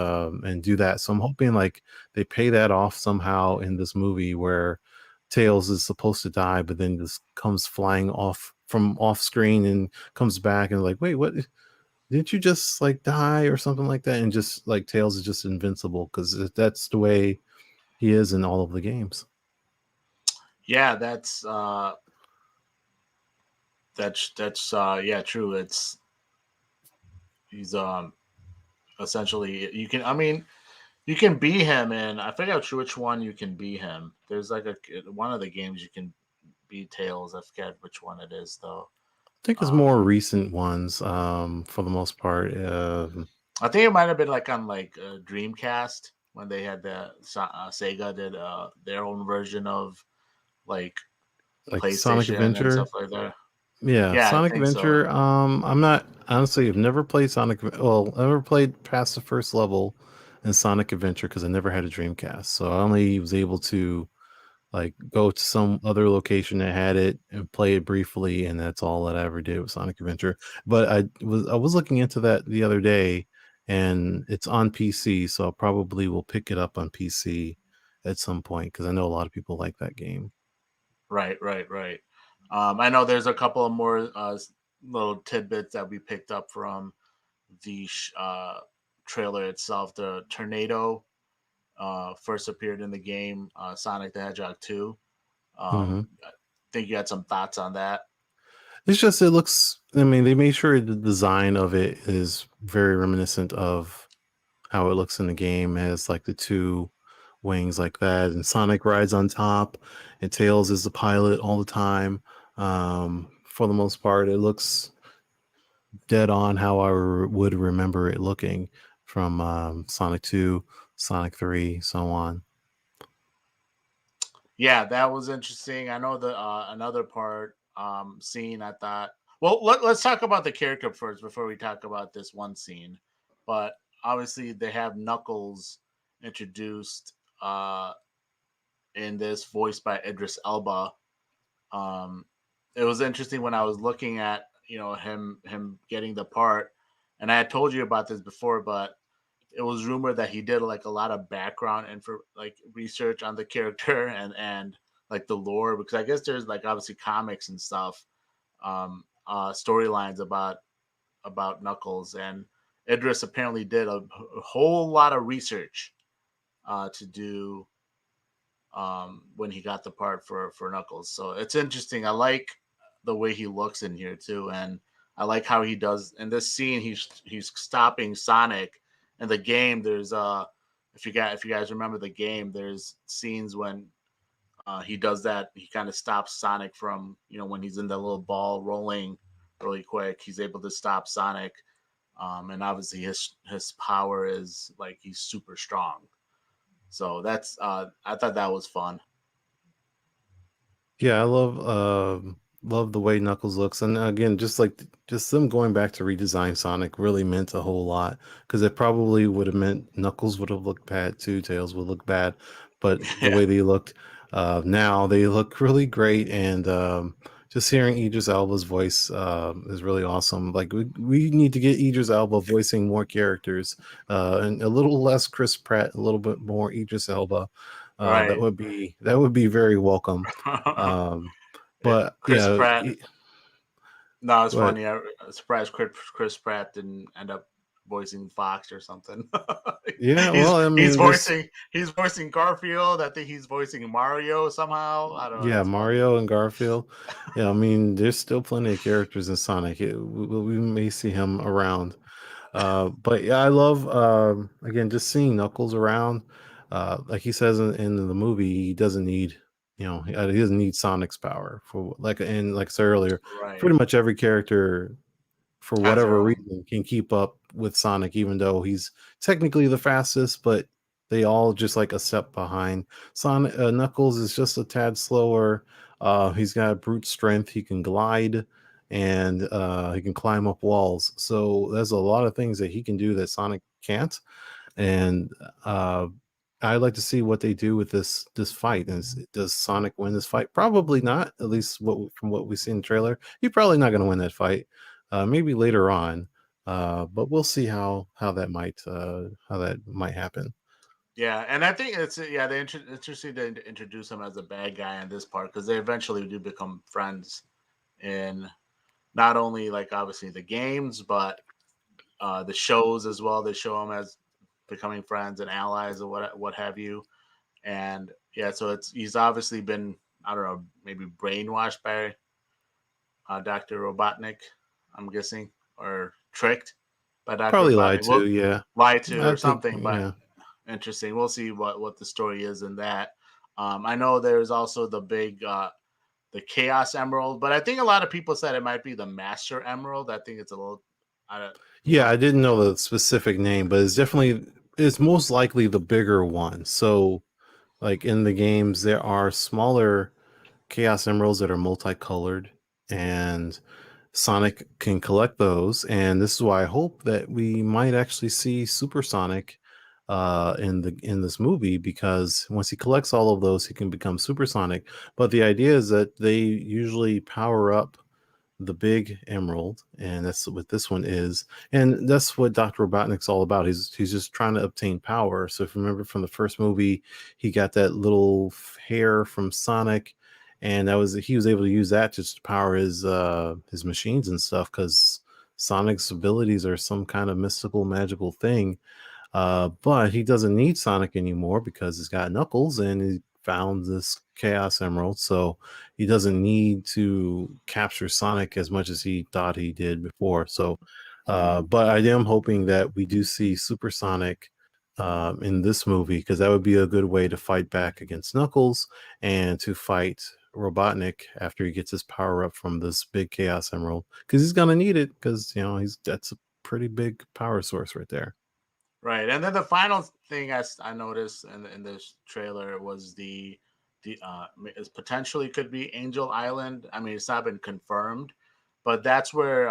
do that. So I'm hoping like they pay that off somehow in this movie where Tails is supposed to die, but then just comes flying off from off screen and comes back and like, wait, what? Didn't you just like die or something like that? And just like Tails is just invincible because that's the way he is in all of the games. Yeah, that's yeah, true. He's essentially you can be him, and I forget which one you can be him. There's like one of the games you can be Tails. I forget which one it is though. I think it's more recent ones for the most part. I think it might have been like on like Dreamcast when they had the Sega did their own version of like PlayStation Sonic Adventure and stuff like that. Yeah, Sonic Adventure. So. I'm not honestly. I've never played Sonic. Well, I never played past the first level in Sonic Adventure because I never had a Dreamcast. So I only was able to like go to some other location that had it and play it briefly, and that's all that I ever did with Sonic Adventure. But I was looking into that the other day, and it's on PC, so I probably will pick it up on PC at some point because I know a lot of people like that game. Right. I know there's a couple of more little tidbits that we picked up from the trailer itself. The tornado first appeared in the game Sonic the Hedgehog 2. I think you had some thoughts on that. It's just, it looks, I mean, they made sure the design of it is very reminiscent of how it looks in the game. It has like the two wings like that, and Sonic rides on top, and Tails is the pilot all the time. For the most part, it looks dead on how I would remember it looking from Sonic 2, Sonic 3, so on. Yeah, that was interesting. I know the another part scene I thought. Well, let's talk about the character first before we talk about this one scene. But obviously, they have Knuckles introduced in this, voiced by Idris Elba. It was interesting when I was looking at him getting the part, and I had told you about this before, but it was rumored that he did like a lot of background and for like research on the character and like the lore, because I guess there's like obviously comics and stuff, storylines about Knuckles, and Idris apparently did a whole lot of research to do when he got the part for Knuckles. So it's interesting. I like the way he looks in here too, and I like how he does in this scene. He's stopping Sonic. In the game, there's if you guys remember the game, there's scenes when he does that. He kind of stops Sonic from when he's in the little ball rolling really quick. He's able to stop Sonic, and obviously his power is like he's super strong. So that's I thought that was fun. Yeah, I love the way Knuckles looks, and again, just them going back to redesign Sonic really meant a whole lot, because it probably would have meant Knuckles would have looked bad too, Tails would look bad, but the way they looked now, they look really great, and just hearing Idris Elba's voice is really awesome. Like we need to get Idris Elba voicing more characters, and a little less Chris Pratt, a little bit more Idris Elba. Right. That would be very welcome. But Chris yeah, Pratt. No, it's but funny. I'm surprised Chris Pratt didn't end up voicing Fox or something. yeah, well, I He's mean, there's voicing Garfield. I think he's voicing Mario somehow. I don't know. yeah, It's funny. Mario and Garfield. Yeah, I mean, there's still plenty of characters in Sonic. We may see him around. But yeah, I love again just seeing Knuckles around. Like he says in the movie, he doesn't need he doesn't need Sonic's power for like I said earlier, Right. pretty much every character for Has their whatever own. reason can keep up with Sonic, even though he's technically the fastest, but they all just like a step behind. Sonic Knuckles is just a tad slower. He's got brute strength. He can glide and he can climb up walls. So there's a lot of things that he can do that Sonic can't. And I'd like to see what they do with this fight. Does Sonic win this fight? Probably not. At least from what we see in the trailer, he's probably not going to win that fight. Maybe later on, but we'll see how that might happen. Yeah, and I think it's they interesting to introduce him as a bad guy in this part because they eventually do become friends in not only like obviously the games but the shows as well. They show him as becoming friends and allies or what have you. And yeah, so he's obviously been, I don't know, maybe brainwashed by Dr. Robotnik, I'm guessing, or tricked by Dr. Probably lied Robotnik. to, Well, yeah. lied to I or think, something, but yeah. interesting. We'll see what the story is in that. I know there's also the big the Chaos Emerald, but I think a lot of people said it might be the Master Emerald. I think it's a little, I don't, Yeah, I didn't know the specific name, but it's most likely the bigger one. So like in the games, there are smaller Chaos Emeralds that are multicolored, and Sonic can collect those. And this is why I hope that we might actually see Super Sonic in this movie, because once he collects all of those, he can become Super Sonic. But the idea is that they usually power up the big emerald, and that's what this one is, and that's what Dr. Robotnik's all about. He's just trying to obtain power. So if you remember from the first movie, he got that little hair from Sonic, and he was able to use that just to power his machines and stuff, because Sonic's abilities are some kind of mystical magical thing. But he doesn't need Sonic anymore because he's got Knuckles and he found this Chaos Emerald. So he doesn't need to capture Sonic as much as he thought he did before. So, but I am hoping that we do see Super Sonic in this movie, because that would be a good way to fight back against Knuckles and to fight Robotnik after he gets his power up from this big Chaos Emerald, because he's gonna need it, because that's a pretty big power source right there. right. And then the final thing I noticed in this trailer was the is potentially could be Angel Island. I mean, it's not been confirmed, but that's where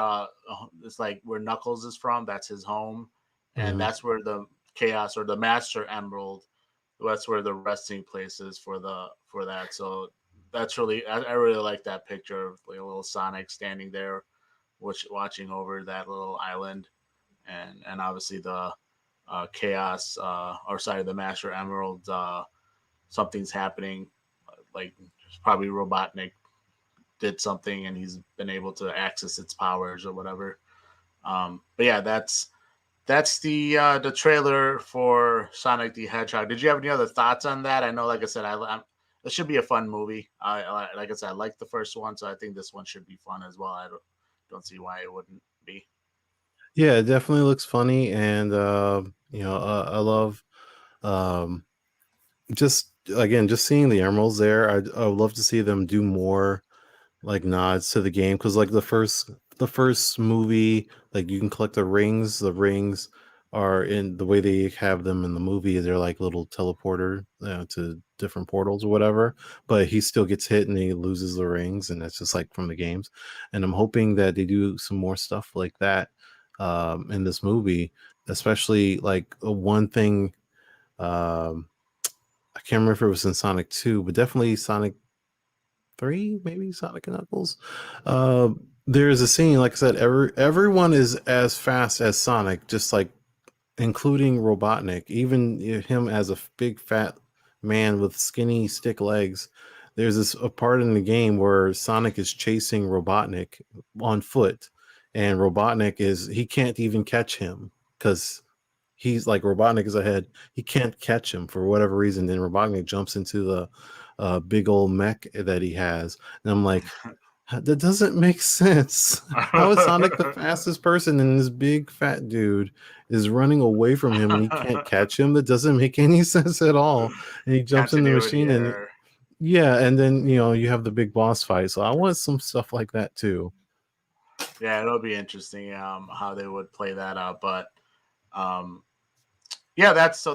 it's like where Knuckles is from. That's his home, and Mhm. that's where the Chaos or the Master Emerald. That's where the resting place is for that. So that's really I really like that picture of like a little Sonic standing there, watching over that little island, and obviously the Chaos or sorry the Master Emerald. Something's happening, like probably Robotnik did something and he's been able to access its powers or whatever. But yeah, that's the trailer for Sonic the Hedgehog. Did you have any other thoughts on that? I know, like I said, it should be a fun movie. Like I said, I like the first one, so I think this one should be fun as well. I don't see why it wouldn't be. Yeah, it definitely looks funny, and I love um, just seeing the emeralds there. I would love to see them do more like nods to the game, because like the first movie, like you can collect the rings are in the way they have them in the movie, they're like little teleporter to different portals or whatever, but he still gets hit and he loses the rings, and that's just like from the games. And I'm hoping that they do some more stuff like that in this movie, especially like one thing. um I can't remember if it was in Sonic 2, but definitely Sonic 3, maybe Sonic and Knuckles. There's a scene, like I said, everyone is as fast as Sonic, just like including Robotnik, even him as a big fat man with skinny stick legs. There's a part in the game where Sonic is chasing Robotnik on foot, and he can't even catch him because he's like, Robotnik is ahead. He can't catch him for whatever reason. Then Robotnik jumps into the big old mech that he has, and I'm like, that doesn't make sense. How is Sonic the fastest person and this big fat dude is running away from him and he can't catch him? That doesn't make any sense at all. And he jumps in the machine and and then you have the big boss fight. So I want some stuff like that too. Yeah, it'll be interesting how they would play that out. But that's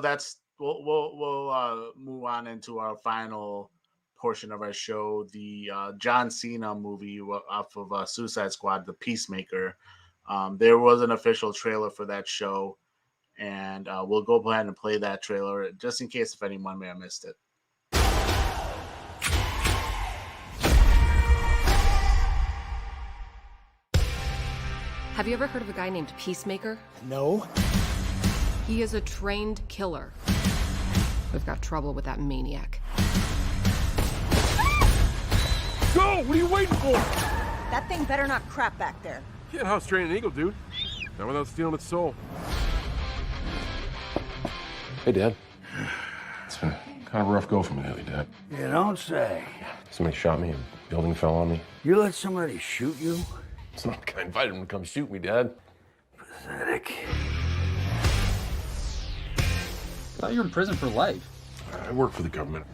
we'll move on into our final portion of our show, the John Cena movie off of Suicide Squad, The Peacemaker. There was an official trailer for that show, and we'll go ahead and play that trailer just in case if anyone may have missed it. Have you ever heard of a guy named Peacemaker? No. He is a trained killer. We've got trouble with that maniac. Go! What are you waiting for? That thing better not crap back there. Can't house train an eagle, dude. Not without stealing its soul. Hey, Dad. It's been kind of a rough go for me lately, Dad. You don't say. Somebody shot me and the building fell on me. You let somebody shoot you? It's not like I invited him to come shoot me, Dad. Pathetic. I thought you were in prison for life. I work for the government.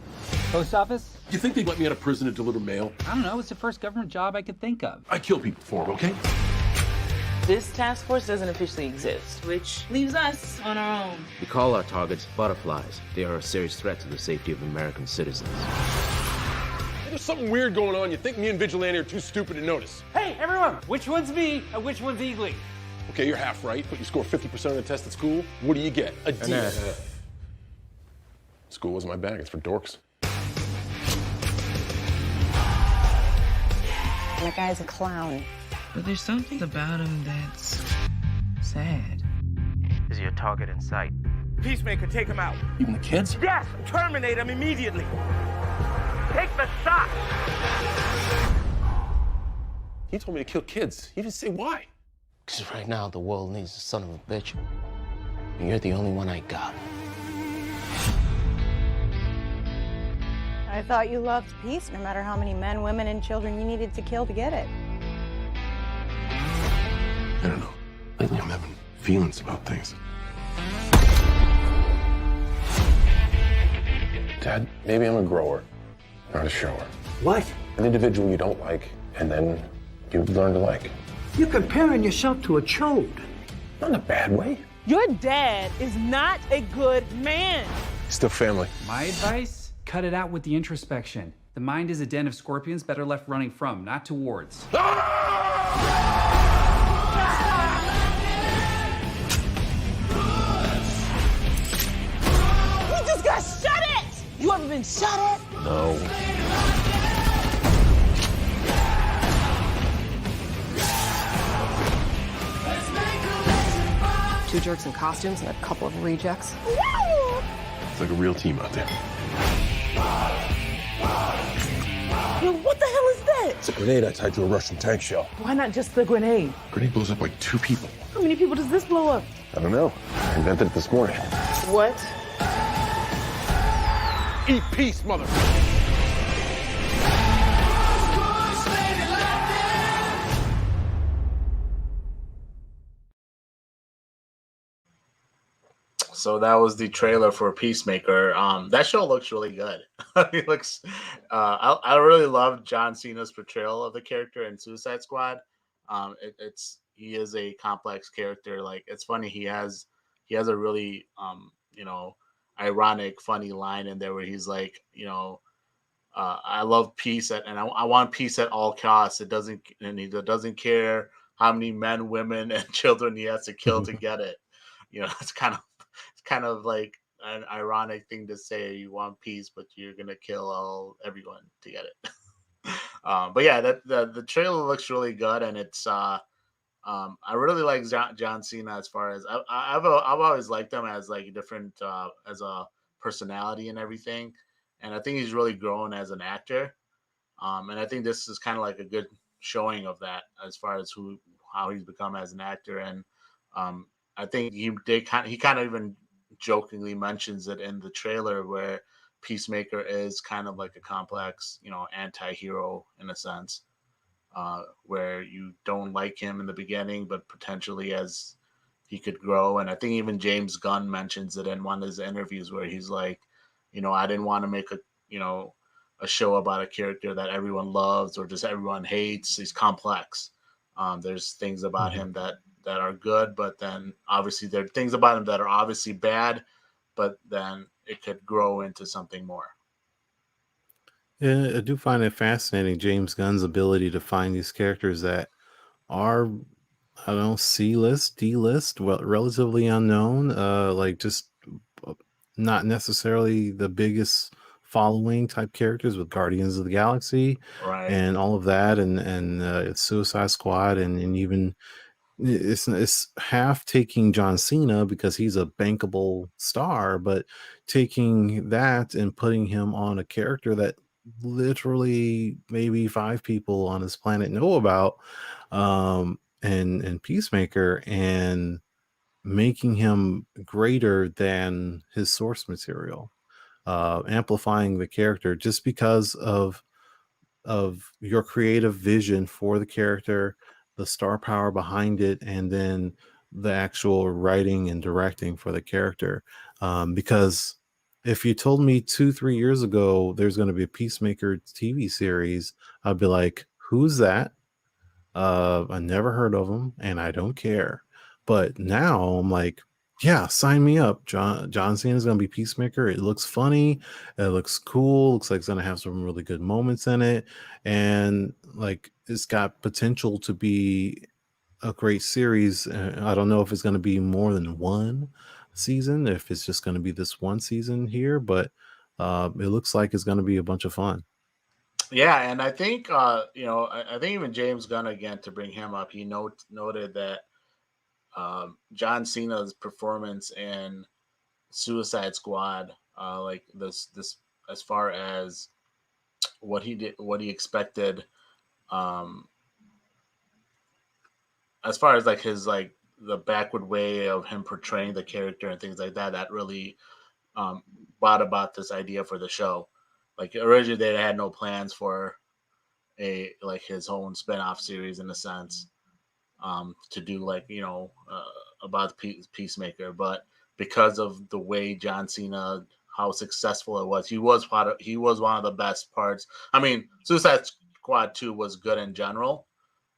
Post office? You think they'd let me out of prison to deliver mail? I don't know. It's the first government job I could think of. I kill people for it, okay? This task force doesn't officially exist, which leaves us on our own. We call our targets butterflies. They are a serious threat to the safety of American citizens. There's something weird going on. You think me and Vigilante are too stupid to notice? Hey, everyone! Which one's me and which one's Eagly? Okay, you're half right, but you score 50% on the test at school. What do you get? A D. School wasn't my bag. It's for dorks. That guy's a clown. But there's something about him that's sad. Is your target in sight? Peacemaker, take him out. Even the kids? Yes! Terminate him immediately. Take the shot! He told me to kill kids. He didn't say why. Because right now the world needs a son of a bitch. And you're the only one I got. I thought you loved peace, no matter how many men, women, and children you needed to kill to get it. I don't know. Lately I'm having feelings about things. Dad, maybe I'm a grower, not a shower. What? An individual you don't like, and then you learn to like. You're comparing yourself to a chode. Not in a bad way. Your dad is not a good man. Still family. My advice? Cut it out with the introspection. The mind is a den of scorpions better left running from, not towards. You just got shot at! You ever been shot at? No. Two jerks in costumes and a couple of rejects. It's like a real team out there. Yo, what the hell is that? It's a grenade I tied to a Russian tank shell. Why not just the grenade? Grenade blows up like 2 people. How many people does this blow up? I don't know. I invented it this morning. What? Eat peace, mother. So that was the trailer for Peacemaker. That show looks really good. It looks. I really love John Cena's portrayal of the character in Suicide Squad. He is a complex character. Like, it's funny. He has a really ironic, funny line in there where he's like, I love peace and I want peace at all costs. He doesn't care how many men, women, and children he has to kill to get it. It's kind of like an ironic thing to say. You want peace, but you're gonna kill everyone to get it. But yeah, the trailer looks really good, and it's I really like John Cena as far as I've always liked him as like different as a personality and everything. and I think he's really grown as an actor. And I think this is kind of like a good showing of that as far as how he's become as an actor. And um, I think he kind of even jokingly mentions it in the trailer where Peacemaker is kind of like a complex, anti-hero in a sense, where you don't like him in the beginning, but potentially as he could grow. And I think even James Gunn mentions it in one of his interviews where he's like, I didn't want to make a show about a character that everyone loves or just everyone hates. He's complex. There's things about him that are good, but then obviously there are things about him that are obviously bad, but then it could grow into something more. Yeah, I do find it fascinating, James Gunn's ability to find these characters that are, I don't know, C-list, D-list, well, relatively unknown, like just uh, not necessarily the biggest following type characters with Guardians of the Galaxy Right. and all of that, and Suicide Squad, and even it's half taking John Cena because he's a bankable star, but taking that and putting him on a character that literally maybe 5 people on this planet know about, and Peacemaker, and making him greater than his source material, amplifying the character just because of your creative vision for the character, the star power behind it, and then the actual writing and directing for the character. Because if you told me 2-3 years ago there's going to be a Peacemaker TV series, I'd be like, who's that? I never heard of him and I don't care. But now I'm like, yeah, sign me up. John Cena is going to be Peacemaker. It looks funny. It looks cool. Looks like it's going to have some really good moments in it. And like, it's got potential to be a great series. I don't know if it's going to be more than one season, if it's just going to be this one season here, but it looks like it's going to be a bunch of fun. Yeah, and I think I think even James Gunn, again, to bring him up, he noted that John Cena's performance in Suicide Squad, like this as far as what he did, what he expected, um, as far as like his like the backward way of him portraying the character and things like that, that really um, brought about this idea for the show. Like originally they had no plans for a like his own spin-off series in a sense, to do like about Peacemaker, but because of the way John Cena, how successful it was, he was one of the best parts. I mean, Suicide Squad 2 was good in general.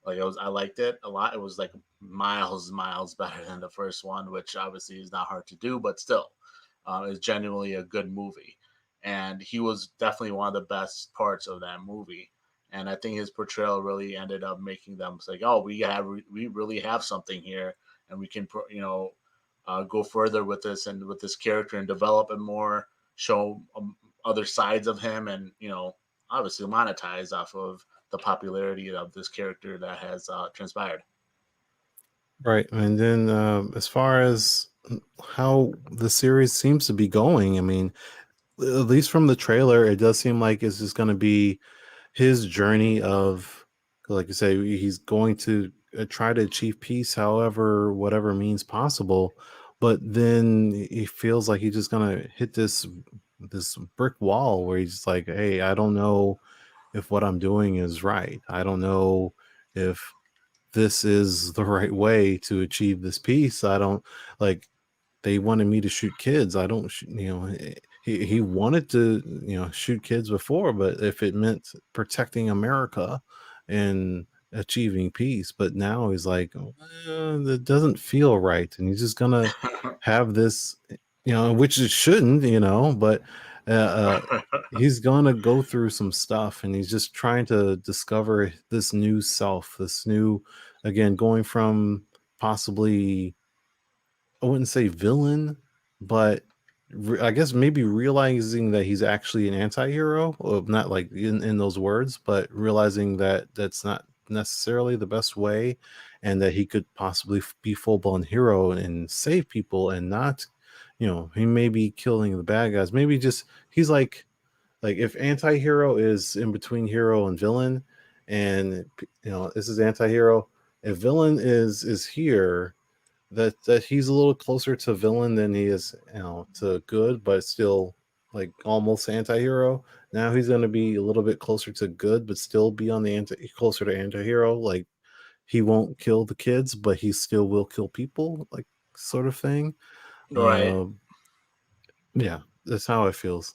Like I liked it a lot. It was like miles better than the first one, which obviously is not hard to do, but still, it's genuinely a good movie. And he was definitely one of the best parts of that movie. And I think his portrayal really ended up making them say, "Oh, we really have something here, and we can go further with this and with this character and develop it more, show other sides of him, and obviously monetize off of the popularity of this character that has transpired." Right. And then as far as how the series seems to be going, I mean, at least from the trailer, it does seem like it's just going to be his journey of, like you say, he's going to try to achieve peace, however, whatever means possible. But then he feels like he's just going to hit this brick wall where he's like, hey, I don't know if what I'm doing is right. I don't know if this is the right way to achieve this peace. I don't like, they wanted me to shoot kids. I don't, he wanted to, shoot kids before, but if it meant protecting America and achieving peace, but now he's like, that doesn't feel right. And he's just gonna have this, which it shouldn't, but he's gonna go through some stuff, and he's just trying to discover this new self, this new, again, going from possibly, I wouldn't say villain, but I guess maybe realizing that he's actually an anti-hero, or not like in those words, but realizing that that's not necessarily the best way, and that he could possibly be full-blown hero and save people, and not, he may be killing the bad guys. Maybe just he's like like if anti-hero is in between hero and villain, and this is anti-hero, if villain is here, that he's a little closer to villain than he is to good, but still like almost anti-hero. Now he's going to be a little bit closer to good, but still be on the closer to anti-hero. Like he won't kill the kids, but he still will kill people, like sort of thing. Right. Yeah, that's how it feels.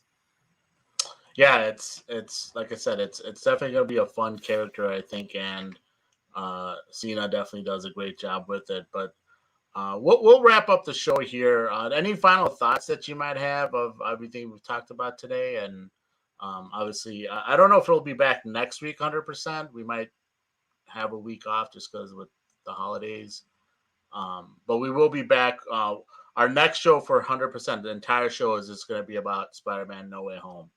Yeah, it's like I said, it's definitely gonna be a fun character, I think, and Cena definitely does a great job with it. But we'll wrap up the show here. Any final thoughts that you might have of everything we've talked about today? And obviously, I don't know if it'll be back next week, 100%. We might have a week off just because with the holidays. But we will be back. Our next show for 100%, the entire show is just going to be about Spider-Man No Way Home.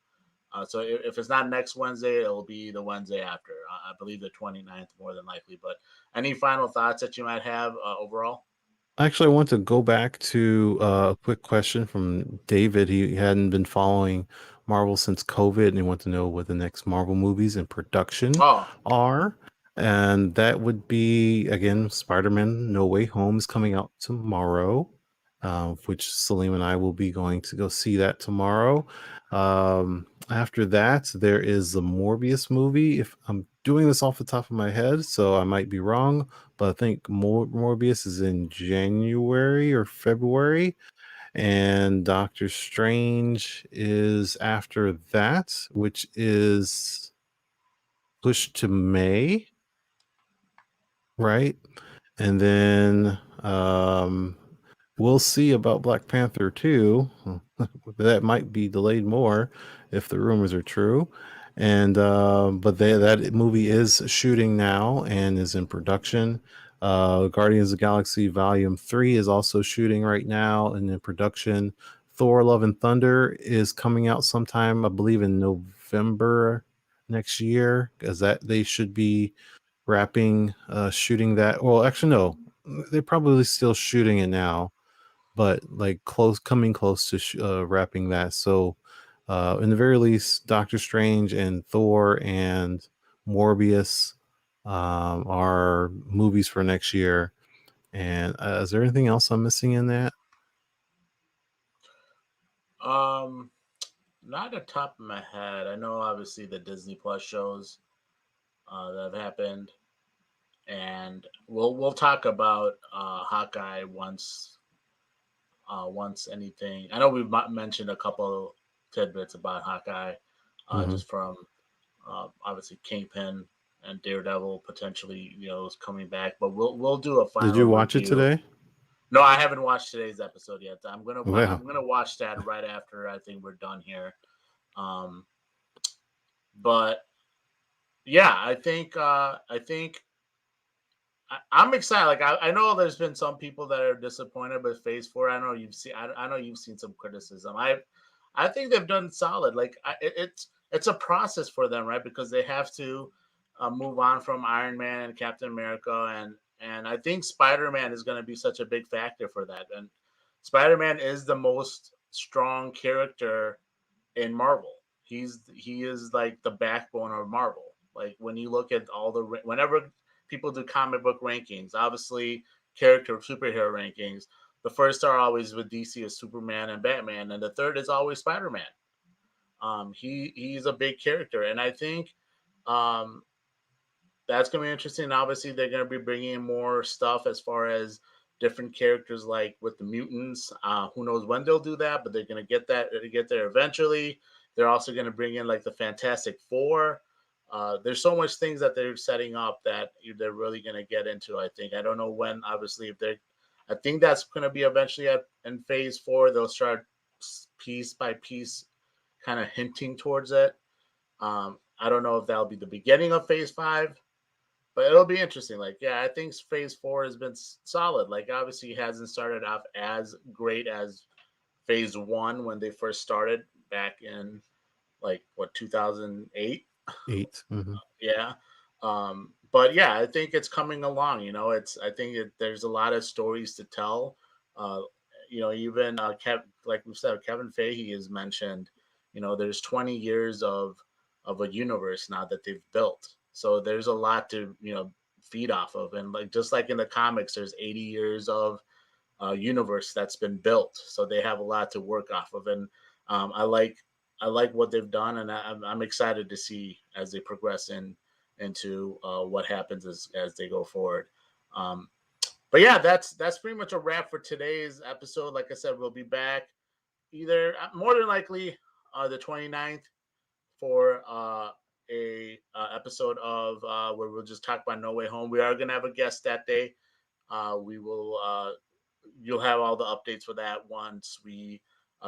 So if it's not next Wednesday, it'll be the Wednesday after. I believe the 29th, more than likely. But any final thoughts that you might have overall? Actually, I want to go back to a quick question from David. He hadn't been following Marvel since COVID, and he wanted to know what the next Marvel movies in production are. And that would be, again, Spider-Man No Way Home is coming out tomorrow, which Salim and I will be going to go see that tomorrow. After that, there is the Morbius movie. If I'm doing this off the top of my head, so I might be wrong, but I think Morbius is in January or February, and Doctor Strange is after that, which is pushed to May, right? And then we'll see about Black Panther 2. That might be delayed more if the rumors are true. And but that movie is shooting now and is in production. Guardians of the Galaxy Volume 3 is also shooting right now and in production. Thor Love and Thunder is coming out sometime, I believe, in November next year, because that they should be wrapping shooting that. Well, actually no, they're probably still shooting it now, but like coming close to wrapping that. So in the very least, Doctor Strange and Thor and Morbius are movies for next year. And is there anything else I'm missing in that? Not at the top of my head. I know obviously the Disney Plus shows that have happened, and we'll talk about Hawkeye once anything. I know we've mentioned a couple tidbits about Hawkeye, just from obviously Kingpin and Daredevil potentially is coming back, but we'll do a final. Did you watch review. it today? No, I haven't watched today's episode yet. I'm gonna Wow. watch that right after I think we're done here. But yeah, I think I'm excited. Like I know there's been some people that are disappointed with Phase 4. I know you've seen. I know you've seen some criticism. I think they've done solid. Like it's a process for them, right? Because they have to move on from Iron Man and Captain America, and I think Spider-Man is going to be such a big factor for that. And Spider-Man is the most strong character in Marvel. He is like the backbone of Marvel. Like when you look at whenever people do comic book rankings, obviously superhero rankings, the first are always with DC is Superman and Batman, and the third is always Spider-Man. He's a big character, and I think that's going to be interesting. Obviously, they're going to be bringing in more stuff as far as different characters, like with the mutants. Who knows when they'll do that, but they're going to get there eventually. They're also going to bring in like the Fantastic Four. There's so much things that they're setting up that they're really going to get into. I think I don't know when. Obviously, I think that's going to be eventually in Phase 4. They'll start piece by piece, kind of hinting towards it. I don't know if that'll be the beginning of Phase 5. But it'll be interesting. Like, yeah, I think Phase 4 has been solid. Like, obviously, it hasn't started off as great as Phase 1 when they first started back in, 2008? 8. Mm-hmm. Yeah. But, yeah, I think it's coming along. I think there's a lot of stories to tell. Even, like we said, Kevin Feige has mentioned, there's 20 years of a universe now that they've built. So there's a lot to, feed off of. And like, just like in the comics, there's 80 years of universe that's been built. So they have a lot to work off of. And I like what they've done. And I'm excited to see as they progress into what happens as they go forward. But yeah, that's pretty much a wrap for today's episode. Like I said, we'll be back either more than likely the 29th for a episode of where we'll just talk about No Way Home. We are going to have a guest that day. We will you'll have all the updates for that once we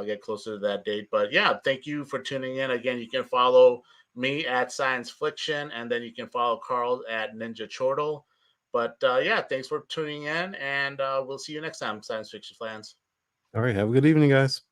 get closer to that date. But yeah, thank you for tuning in. Again, you can follow me at Science Flixtion, and then you can follow Carl at Ninja Chortle. But yeah, thanks for tuning in, and we'll see you next time, Science Fiction fans. All right, have a good evening, guys.